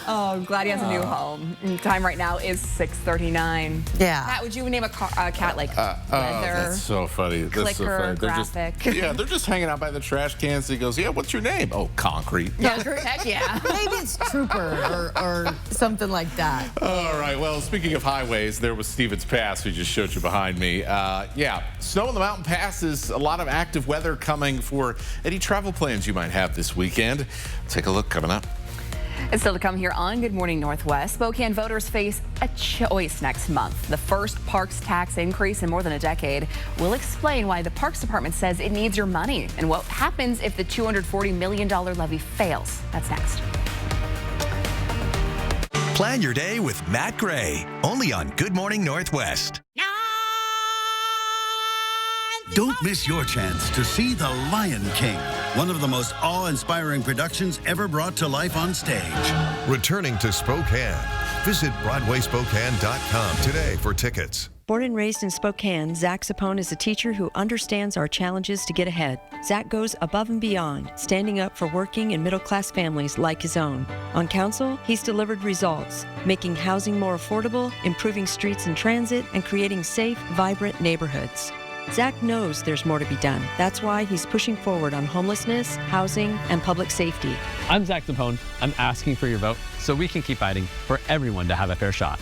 Oh, glad he has a new home. Time right now is 6:39. Yeah. Pat, would you name a cat like Leather? That's so funny. That's so Clicker, funny. Graphic. They're just hanging out by the trash cans. He goes, yeah, what's your name? Oh, Concrete. Heck yeah. Maybe it's Trooper or something like that. All right. Well, speaking of highways, there was Stevens Pass we just showed you behind me. Yeah, snow in the mountain passes. A lot of active weather coming for any travel plans you might have this weekend. Take a look coming up. And still to come here on Good Morning Northwest, Spokane voters face a choice next month. The first parks tax increase in more than a decade. We'll explain why the Parks Department says it needs your money and what happens if the $240 million levy fails. That's next. Plan your day with Matt Gray, only on Good Morning Northwest. Don't miss your chance to see The Lion King, one of the most awe-inspiring productions ever brought to life on stage. Returning to Spokane. Visit BroadwaySpokane.com today for tickets. Born and raised in Spokane, Zach Sapone is a teacher who understands our challenges to get ahead. Zach goes above and beyond, standing up for working and middle-class families like his own. On council, he's delivered results, making housing more affordable, improving streets and transit, and creating safe, vibrant neighborhoods. Zach knows there's more to be done. That's why he's pushing forward on homelessness, housing, and public safety. I'm Zach Sapone. I'm asking for your vote so we can keep fighting for everyone to have a fair shot.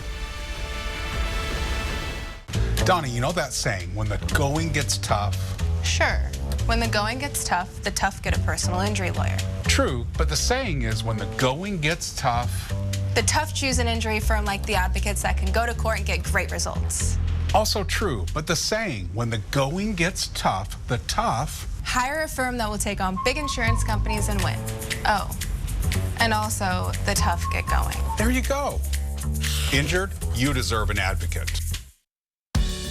Donnie, you know that saying, when the going gets tough? Sure. When the going gets tough, the tough get a personal injury lawyer. True, but the saying is, when the going gets tough, the tough choose an injury firm like the Advocates that can go to court and get great results. Also true, but the saying, when the going gets tough, the tough hire a firm that will take on big insurance companies and win. Oh, and also the tough get going. There you go. Injured? You deserve an advocate.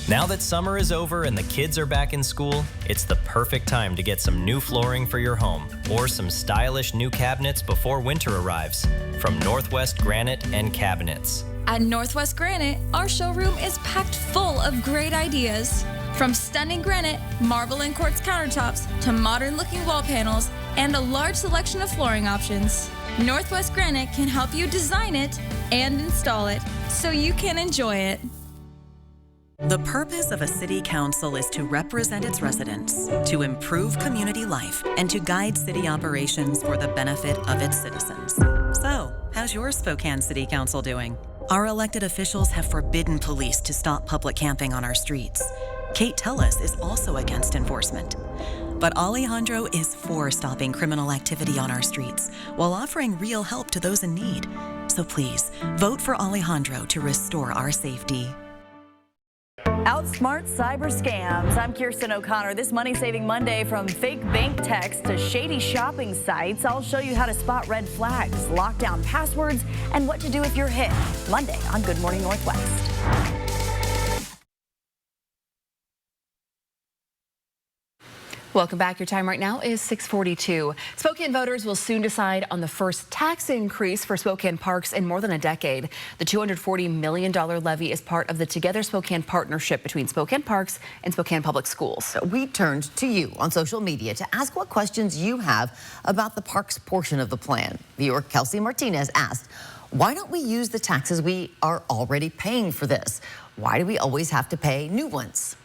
Now that summer is over and the kids are back in school, it's the perfect time to get some new flooring for your home or some stylish new cabinets before winter arrives from Northwest Granite and Cabinets. At Northwest Granite, our showroom is packed full of great ideas. From stunning granite, marble and quartz countertops, to modern-looking wall panels, and a large selection of flooring options. Northwest Granite can help you design it and install it so you can enjoy it. The purpose of a city council is to represent its residents, to improve community life, and to guide city operations for the benefit of its citizens. So, how's your Spokane City Council doing? Our elected officials have forbidden police to stop public camping on our streets. Kate Tellis is also against enforcement. But Alejandro is for stopping criminal activity on our streets while offering real help to those in need. So please, vote for Alejandro to restore our safety. Outsmart cyber scams. I'm Kirsten O'Connor. This Money-Saving Monday, from fake bank texts to shady shopping sites, I'll show you how to spot red flags, lock down passwords, and what to do if you're hit. Monday on Good Morning Northwest. Welcome back. Your time right now is 6:42. Spokane voters will soon decide on the first tax increase for Spokane parks in more than a decade. The $240 million levy is part of the Together Spokane partnership between Spokane Parks and Spokane Public Schools. We turned to you on social media to ask what questions you have about the parks portion of the plan. Viewer Kelsey Martinez asked, why don't we use the taxes we are already paying for this? Why do we always have to pay new ones?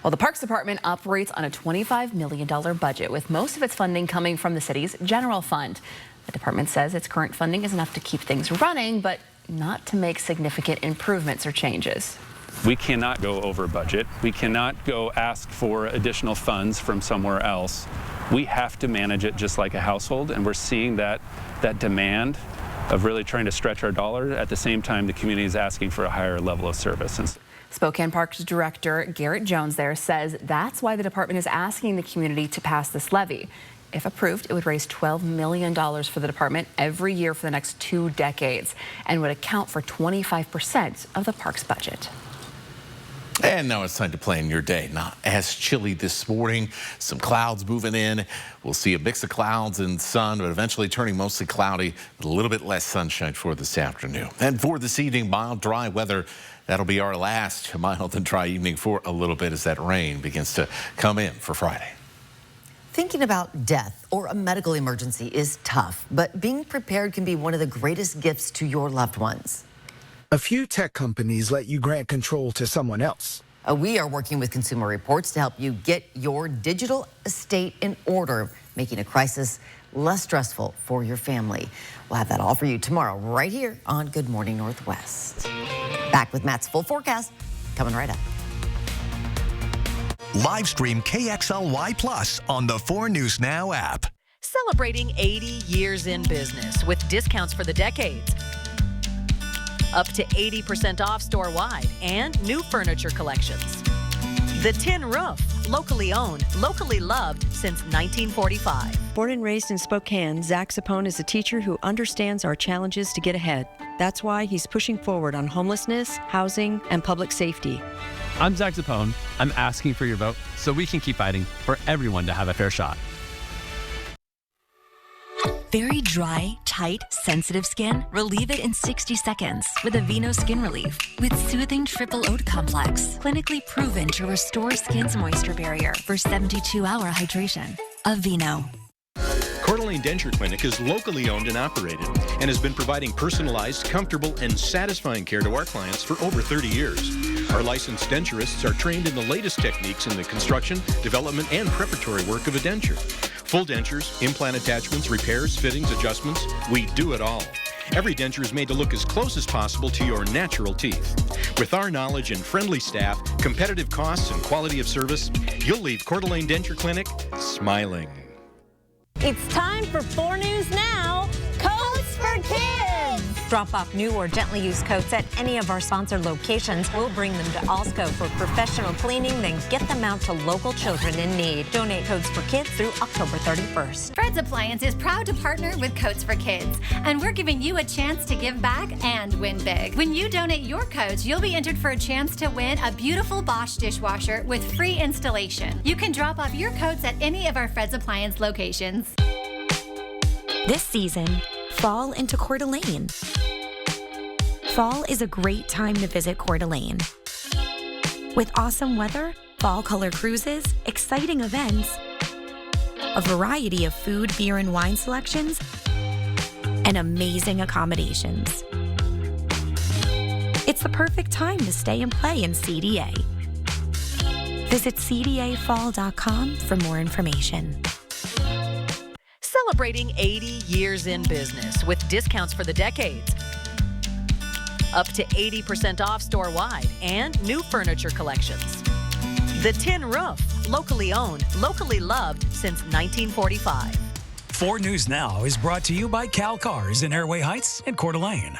Well, the Parks Department operates on a $25 million budget, with most of its funding coming from the city's general fund. The department says its current funding is enough to keep things running, but not to make significant improvements or changes. We cannot go over budget. We cannot go ask for additional funds from somewhere else. We have to manage it just like a household, and we're seeing that demand of really trying to stretch our dollar. At the same time, the community is asking for a higher level of service. Spokane Parks Director Garrett Jones there says that's why the department is asking the community to pass this levy. If approved, it would raise $12 million for the department every year for the next 2 decades and would account for 25% of the park's budget. And now it's time to plan your day. Not as chilly this morning. Some clouds moving in. We'll see a mix of clouds and sun, but eventually turning mostly cloudy with a little bit less sunshine for this afternoon. And for this evening, mild, dry weather. That'll be our last mild and dry evening for a little bit as that rain begins to come in for Friday. Thinking about death or a medical emergency is tough, but being prepared can be one of the greatest gifts to your loved ones. A few tech companies let you grant control to someone else. We are working with Consumer Reports to help you get your digital estate in order, making a crisis less stressful for your family. We'll have that all for you tomorrow right here on Good Morning Northwest. Back with Matt's full forecast coming right up. Live stream KXLY Plus on the 4 News Now app. Celebrating 80 years in business with discounts for the decades. Up to 80% off store-wide and new furniture collections. The Tin Roof, locally owned, locally loved since 1945. Born and raised in Spokane, Zach Sapone is a teacher who understands our challenges to get ahead. That's why he's pushing forward on homelessness, housing, and public safety. I'm Zach Sapone. I'm asking for your vote so we can keep fighting for everyone to have a fair shot. Very dry, tight, sensitive skin? Relieve it in 60 seconds with Aveeno Skin Relief. With soothing triple oat complex, clinically proven to restore skin's moisture barrier for 72-hour hydration. Aveeno. Coeur d'Alene Denture Clinic is locally owned and operated and has been providing personalized, comfortable, and satisfying care to our clients for over 30 years. Our licensed denturists are trained in the latest techniques in the construction, development, and preparatory work of a denture. Full dentures, implant attachments, repairs, fittings, adjustments, we do it all. Every denture is made to look as close as possible to your natural teeth. With our knowledge and friendly staff, competitive costs, and quality of service, you'll leave Coeur d'Alene Denture Clinic smiling. It's time for 4 News Now, Coats for Kids. Drop off new or gently used coats at any of our sponsored locations. We'll bring them to Alsco for professional cleaning, then get them out to local children in need. Donate Coats for Kids through October 31st. Fred's Appliance is proud to partner with Coats for Kids, and we're giving you a chance to give back and win big. When you donate your coats, you'll be entered for a chance to win a beautiful Bosch dishwasher with free installation. You can drop off your coats at any of our Fred's Appliance locations. This season, fall into Coeur d'Alene. Fall is a great time to visit Coeur d'Alene. With awesome weather, fall color cruises, exciting events, a variety of food, beer, and wine selections, and amazing accommodations. It's the perfect time to stay and play in CDA. Visit cdafall.com for more information. Celebrating 80 years in business with discounts for the decades. Up to 80% off store-wide and new furniture collections. The Tin Roof, locally owned, locally loved since 1945. 4 News Now is brought to you by Cal Cars in Airway Heights and Coeur d'Alene.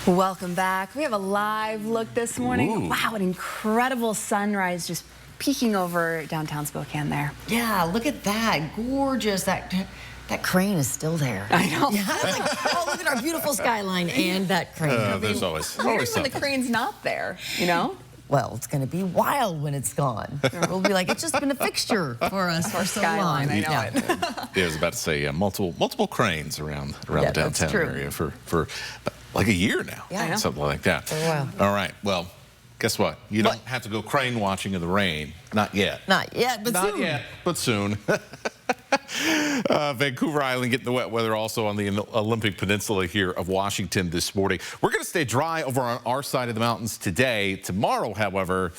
Welcome back. We have a live look this morning. Ooh. Wow, an incredible sunrise just peeking over downtown Spokane there. Yeah, look at that. Gorgeous. That crane is still there. I know. Yeah, like, oh, look at our beautiful skyline and that crane. There's always Weird when something. the crane's not there, you know? Well, it's going to be wild when it's gone. We'll be like, it's just been a fixture for us for so long. I know it. Yeah, I was about to say multiple cranes around the downtown area for like a year now. Yeah. Something like that. For a while. All right. Well, guess what? You don't have to go crane watching in the rain. Not yet. Not yet, but soon. Not yet, but soon. Vancouver Island getting the wet weather also on the Olympic Peninsula here of Washington this morning. We're going to stay dry over on our side of the mountains today. Tomorrow, however,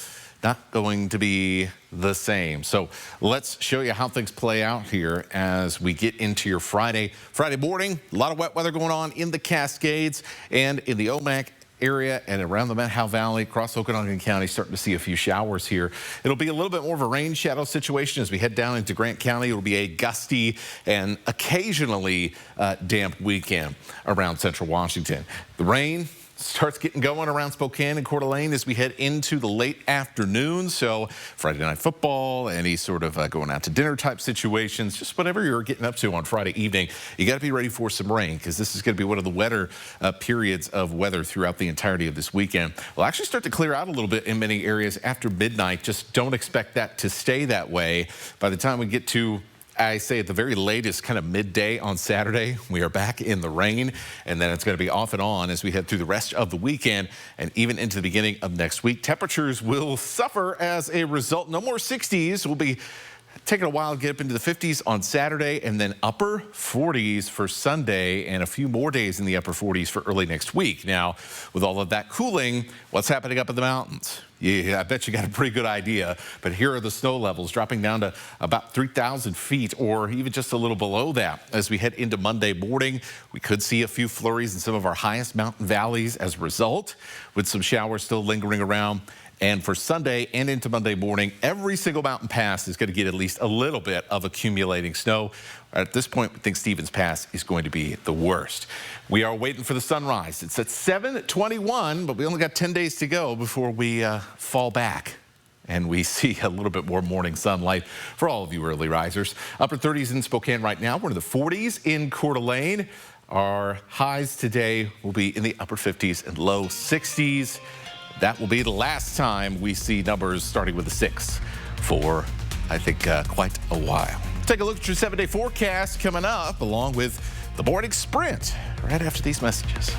not going to be the same. So let's show you how things play out here as we get into your Friday morning. A lot of wet weather going on in the Cascades and in the Omak area and around the Mount Howe Valley, across Okanagan County, starting to see a few showers here. It'll be a little bit more of a rain shadow situation as we head down into Grant County. It'll be a gusty and occasionally damp weekend around central Washington. The rain starts getting going around Spokane and Coeur d'Alene as we head into the late afternoon. So Friday night football, any sort of going out to dinner type situations, just whatever you're getting up to on Friday evening, you got to be ready for some rain because this is going to be one of the wetter periods of weather throughout the entirety of this weekend. We'll actually start to clear out a little bit in many areas after midnight. Just don't expect that to stay that way. By the time we get to I say at the very latest, kind of midday on Saturday, we are back in the rain, and then it's going to be off and on as we head through the rest of the weekend and even into the beginning of next week. Temperatures will suffer as a result. No more 60s. We'll be taking a while to get up into the 50s on Saturday, and then upper 40s for Sunday, and a few more days in the upper 40s for early next week. Now, with all of that cooling, what's happening up in the mountains? Yeah, I bet you got a pretty good idea, but here are the snow levels dropping down to about 3,000 feet or even just a little below that. As we head into Monday morning, we could see a few flurries in some of our highest mountain valleys as a result, with some showers still lingering around. And for Sunday and into Monday morning, every single mountain pass is going to get at least a little bit of accumulating snow. At this point, we think Stevens Pass is going to be the worst. We are waiting for the sunrise. It's at 7:21, but we only got 10 days to go before we fall back and we see a little bit more morning sunlight for all of you early risers. Upper 30s in Spokane right now. We're in the 40s in Coeur d'Alene. Our highs today will be in the upper 50s and low 60s. That will be the last time we see numbers starting with a 6 for, I think, quite a while. Take a look at your 7-day forecast coming up, along with the morning sprint, right after these messages.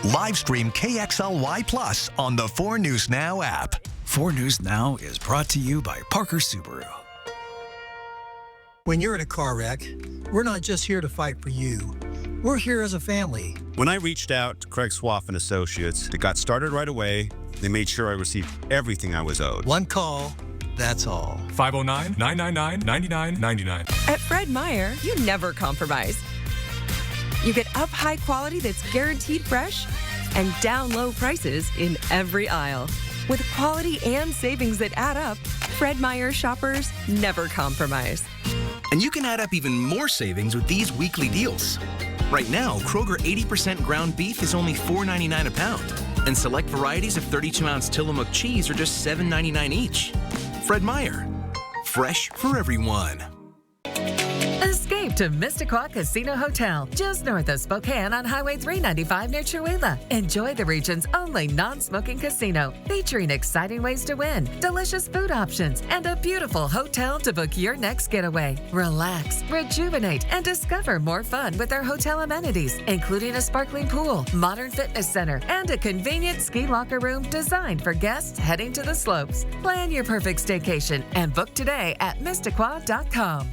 Live stream KXLY Plus on the 4 News Now app. 4 News Now is brought to you by Parker Subaru. When you're in a car wreck, we're not just here to fight for you. We're here as a family. When I reached out to Craig Swaff and Associates, it got started right away. They made sure I received everything I was owed. One call, that's all. 509-999-9999. At Fred Meyer, you never compromise. You get up high quality that's guaranteed fresh and down low prices in every aisle. With quality and savings that add up, Fred Meyer shoppers never compromise. And you can add up even more savings with these weekly deals. Right now, Kroger 80% ground beef is only $4.99 a pound, and select varieties of 32-ounce Tillamook cheese are just $7.99 each. Fred Meyer, fresh for everyone. Escape to Missisquoi Casino Hotel, just north of Spokane on Highway 395 near Chewelah. Enjoy the region's only non-smoking casino, featuring exciting ways to win, delicious food options, and a beautiful hotel to book your next getaway. Relax, rejuvenate, and discover more fun with our hotel amenities, including a sparkling pool, modern fitness center, and a convenient ski locker room designed for guests heading to the slopes. Plan your perfect staycation and book today at Missisquoi.com.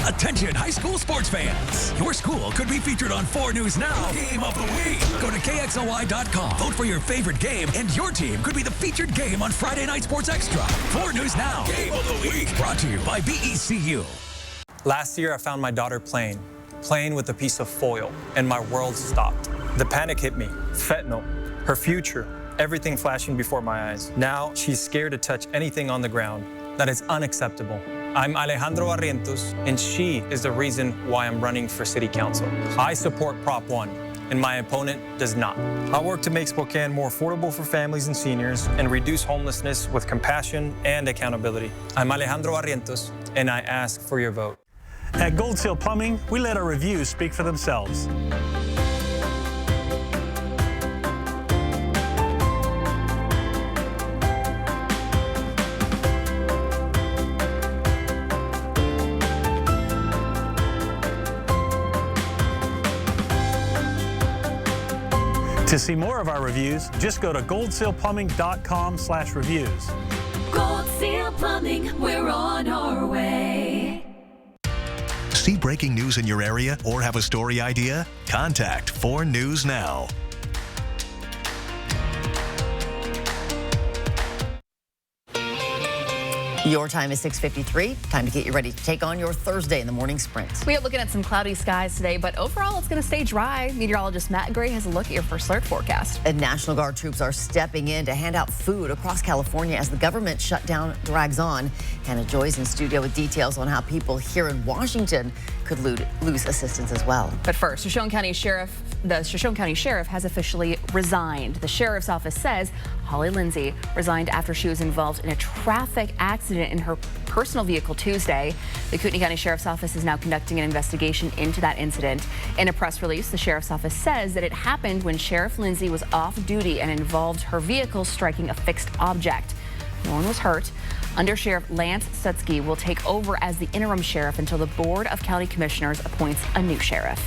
Attention high school sports fans. Your school could be featured on 4 News Now Game of the Week. Go to KXLY.com. Vote for your favorite game, and your team could be the featured game on Friday Night Sports Extra. 4 News Now Game of the Week. Brought to you by BECU. Last year, I found my daughter playing with a piece of foil, and my world stopped. The panic hit me. Fentanyl, her future, everything flashing before my eyes. Now, she's scared to touch anything on the ground. That is unacceptable. I'm Alejandro Barrientos, and she is the reason why I'm running for City Council. I support Prop 1, and my opponent does not. I work to make Spokane more affordable for families and seniors and reduce homelessness with compassion and accountability. I'm Alejandro Barrientos, and I ask for your vote. At Gold Seal Plumbing, we let our reviews speak for themselves. To see more of our reviews, just go to goldsealplumbing.com/reviews. Gold Seal Plumbing, we're on our way. See breaking news in your area or have a story idea? Contact 4 News Now. Your time is 6:53. Time to get you ready to take on your Thursday in the morning sprint. We are looking at some cloudy skies today, but overall it's going to stay dry. Meteorologist Matt Gray has a look at your first alert forecast. And National Guard troops are stepping in to hand out food across California as the government shutdown drags on. Hannah Joy's in studio with details on how people here in Washington could lose assistance as well. But first, the Shoshone County Sheriff has officially resigned. The sheriff's office says Holly Lindsay resigned after she was involved in a traffic accident in her personal vehicle Tuesday. The Kootenai County Sheriff's Office is now conducting an investigation into that incident. In a press release, the sheriff's office says that it happened when Sheriff Lindsay was off duty and involved her vehicle striking a fixed object. No one was hurt. Under Sheriff Lance Sutsky will take over as the interim sheriff until the Board of County Commissioners appoints a new sheriff.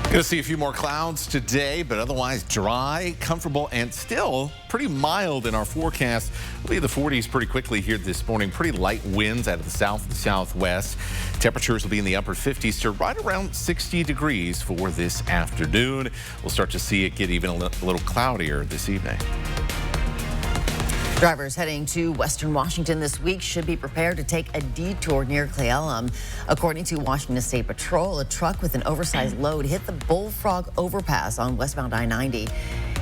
Going to see a few more clouds today, but otherwise dry, comfortable, and still pretty mild in our forecast. We'll be in the 40s pretty quickly here this morning. Pretty light winds out of the south and southwest. Temperatures will be in the upper 50s to right around 60 degrees for this afternoon. We'll start to see it get even a little cloudier this evening. Drivers heading to western Washington this week should be prepared to take a detour near Cle Elum. According to Washington State Patrol, a truck with an oversized load hit the Bullfrog overpass on westbound I-90.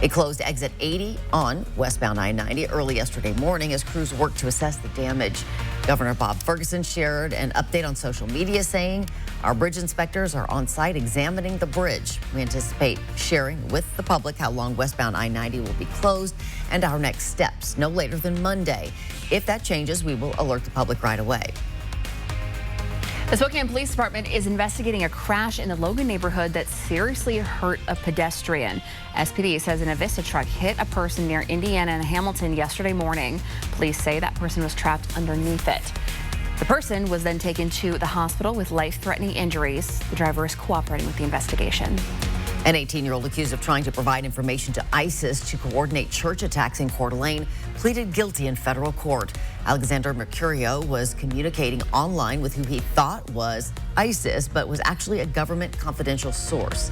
It closed exit 80 on westbound I-90 early yesterday morning as crews worked to assess the damage. Governor Bob Ferguson shared an update on social media saying, "Our bridge inspectors are on site examining the bridge. We anticipate sharing with the public how long westbound I-90 will be closed and our next steps no later than Monday. If that changes, we will alert the public right away." The Spokane Police Department is investigating a crash in the Logan neighborhood that seriously hurt a pedestrian. SPD says an Avista truck hit a person near Indiana and Hamilton yesterday morning. Police say that person was trapped underneath it. The person was then taken to the hospital with life-threatening injuries. The driver is cooperating with the investigation. An 18-year-old accused of trying to provide information to ISIS to coordinate church attacks in Coeur d'Alene pleaded guilty in federal court. Alexander Mercurio was communicating online with who he thought was ISIS, but was actually a government confidential source.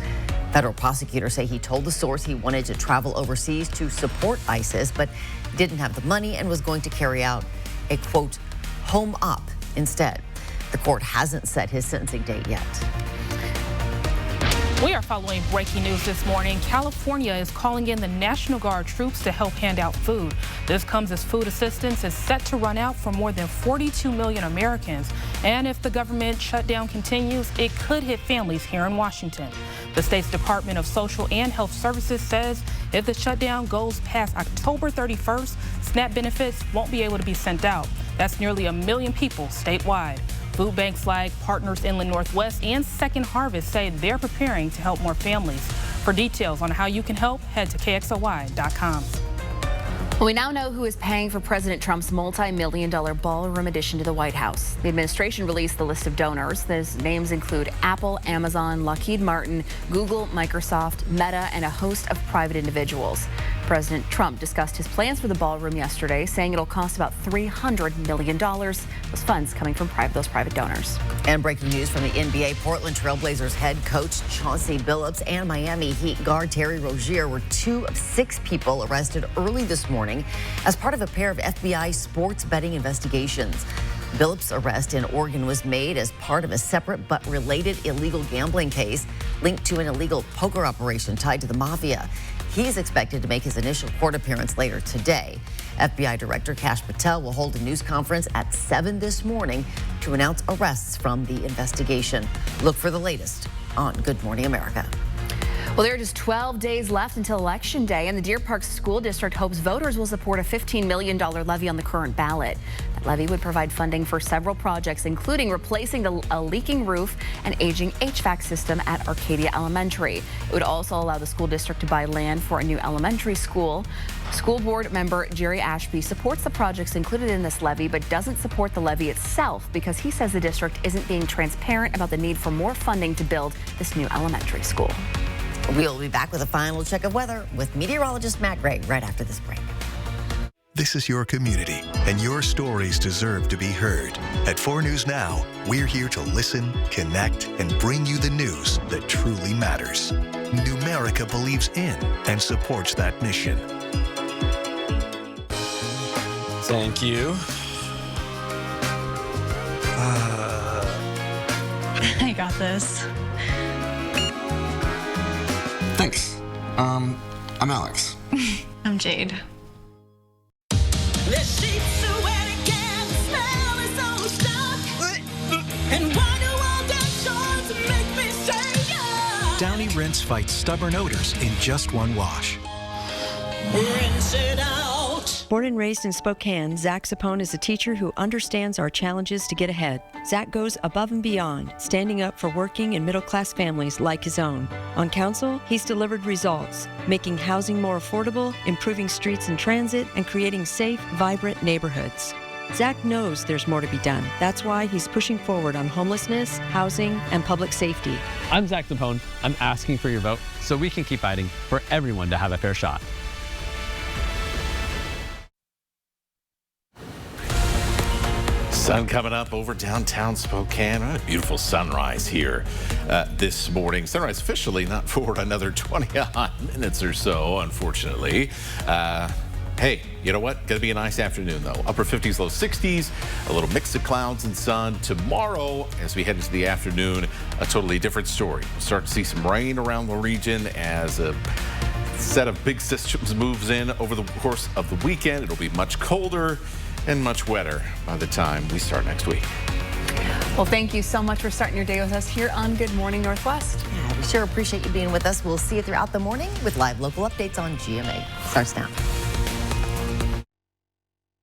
Federal prosecutors say he told the source he wanted to travel overseas to support ISIS, but didn't have the money and was going to carry out a, quote, home op instead. The court hasn't set his sentencing date yet. We are following breaking news this morning. California is calling in the National Guard troops to help hand out food. This comes as food assistance is set to run out for more than 42 million Americans. And if the government shutdown continues, it could hit families here in Washington. The state's Department of Social and Health Services says if the shutdown goes past October 31st, SNAP benefits won't be able to be sent out. That's nearly 1 million people statewide. Food banks like Partners Inland Northwest and Second Harvest say they're preparing to help more families. For details on how you can help, head to KXLY.com. We now know who is paying for President Trump's multi-million-dollar ballroom addition to the White House. The administration released the list of donors. Those names include Apple, Amazon, Lockheed Martin, Google, Microsoft, Meta, and a host of private individuals. President Trump discussed his plans for the ballroom yesterday, saying it'll cost about $300 million. Those funds coming from those private donors. And breaking news from the NBA, Portland Trailblazers head coach Chauncey Billups and Miami Heat guard Terry Rozier were 2 of 6 people arrested early this morning as part of a pair of FBI sports betting investigations. Billups' arrest in Oregon was made as part of a separate but related illegal gambling case linked to an illegal poker operation tied to the mafia. He's expected to make his initial court appearance later today. FBI Director Kash Patel will hold a news conference at 7 this morning to announce arrests from the investigation. Look for the latest on Good Morning America. Well, there are just 12 days left until Election Day, and the Deer Park School District hopes voters will support a $15 million levy on the current ballot. That levy would provide funding for several projects, including replacing a leaking roof and aging HVAC system at Arcadia Elementary. It would also allow the school district to buy land for a new elementary school. School board member Jerry Ashby supports the projects included in this levy, but doesn't support the levy itself because he says the district isn't being transparent about the need for more funding to build this new elementary school. We'll be back with a final check of weather with meteorologist Matt Gray right after this break. This is your community, and your stories deserve to be heard. At 4 News Now, we're here to listen, connect, and bring you the news that truly matters. Numerica believes in and supports that mission. Thank you. I got this. Thanks. I'm Alex. I'm Jade. The sheets are wet again, the smell is so stuck. And why do all that shores make me say yeah? Downy Rinse fights stubborn odors in just one wash. Rinse it out. Born and raised in Spokane, Zach Sapone is a teacher who understands our challenges to get ahead. Zach goes above and beyond, standing up for working and middle-class families like his own. On council, he's delivered results, making housing more affordable, improving streets and transit, and creating safe, vibrant neighborhoods. Zach knows there's more to be done. That's why he's pushing forward on homelessness, housing, and public safety. I'm Zach Sapone. I'm asking for your vote so we can keep fighting for everyone to have a fair shot. Sun coming up over downtown Spokane. A beautiful sunrise here this morning. Sunrise officially not for another 20 odd minutes or so, unfortunately. Hey, you know what? Gonna be a nice afternoon though. Upper 50s, low 60s, a little mix of clouds and sun. Tomorrow, as we head into the afternoon, a totally different story. We'll start to see some rain around the region as a set of big systems moves in over the course of the weekend. It'll be much colder and much wetter by the time we start next week. Well, thank you so much for starting your day with us here on Good Morning Northwest. Yeah, we sure appreciate you being with us. We'll see you throughout the morning with live local updates on GMA. Starts now.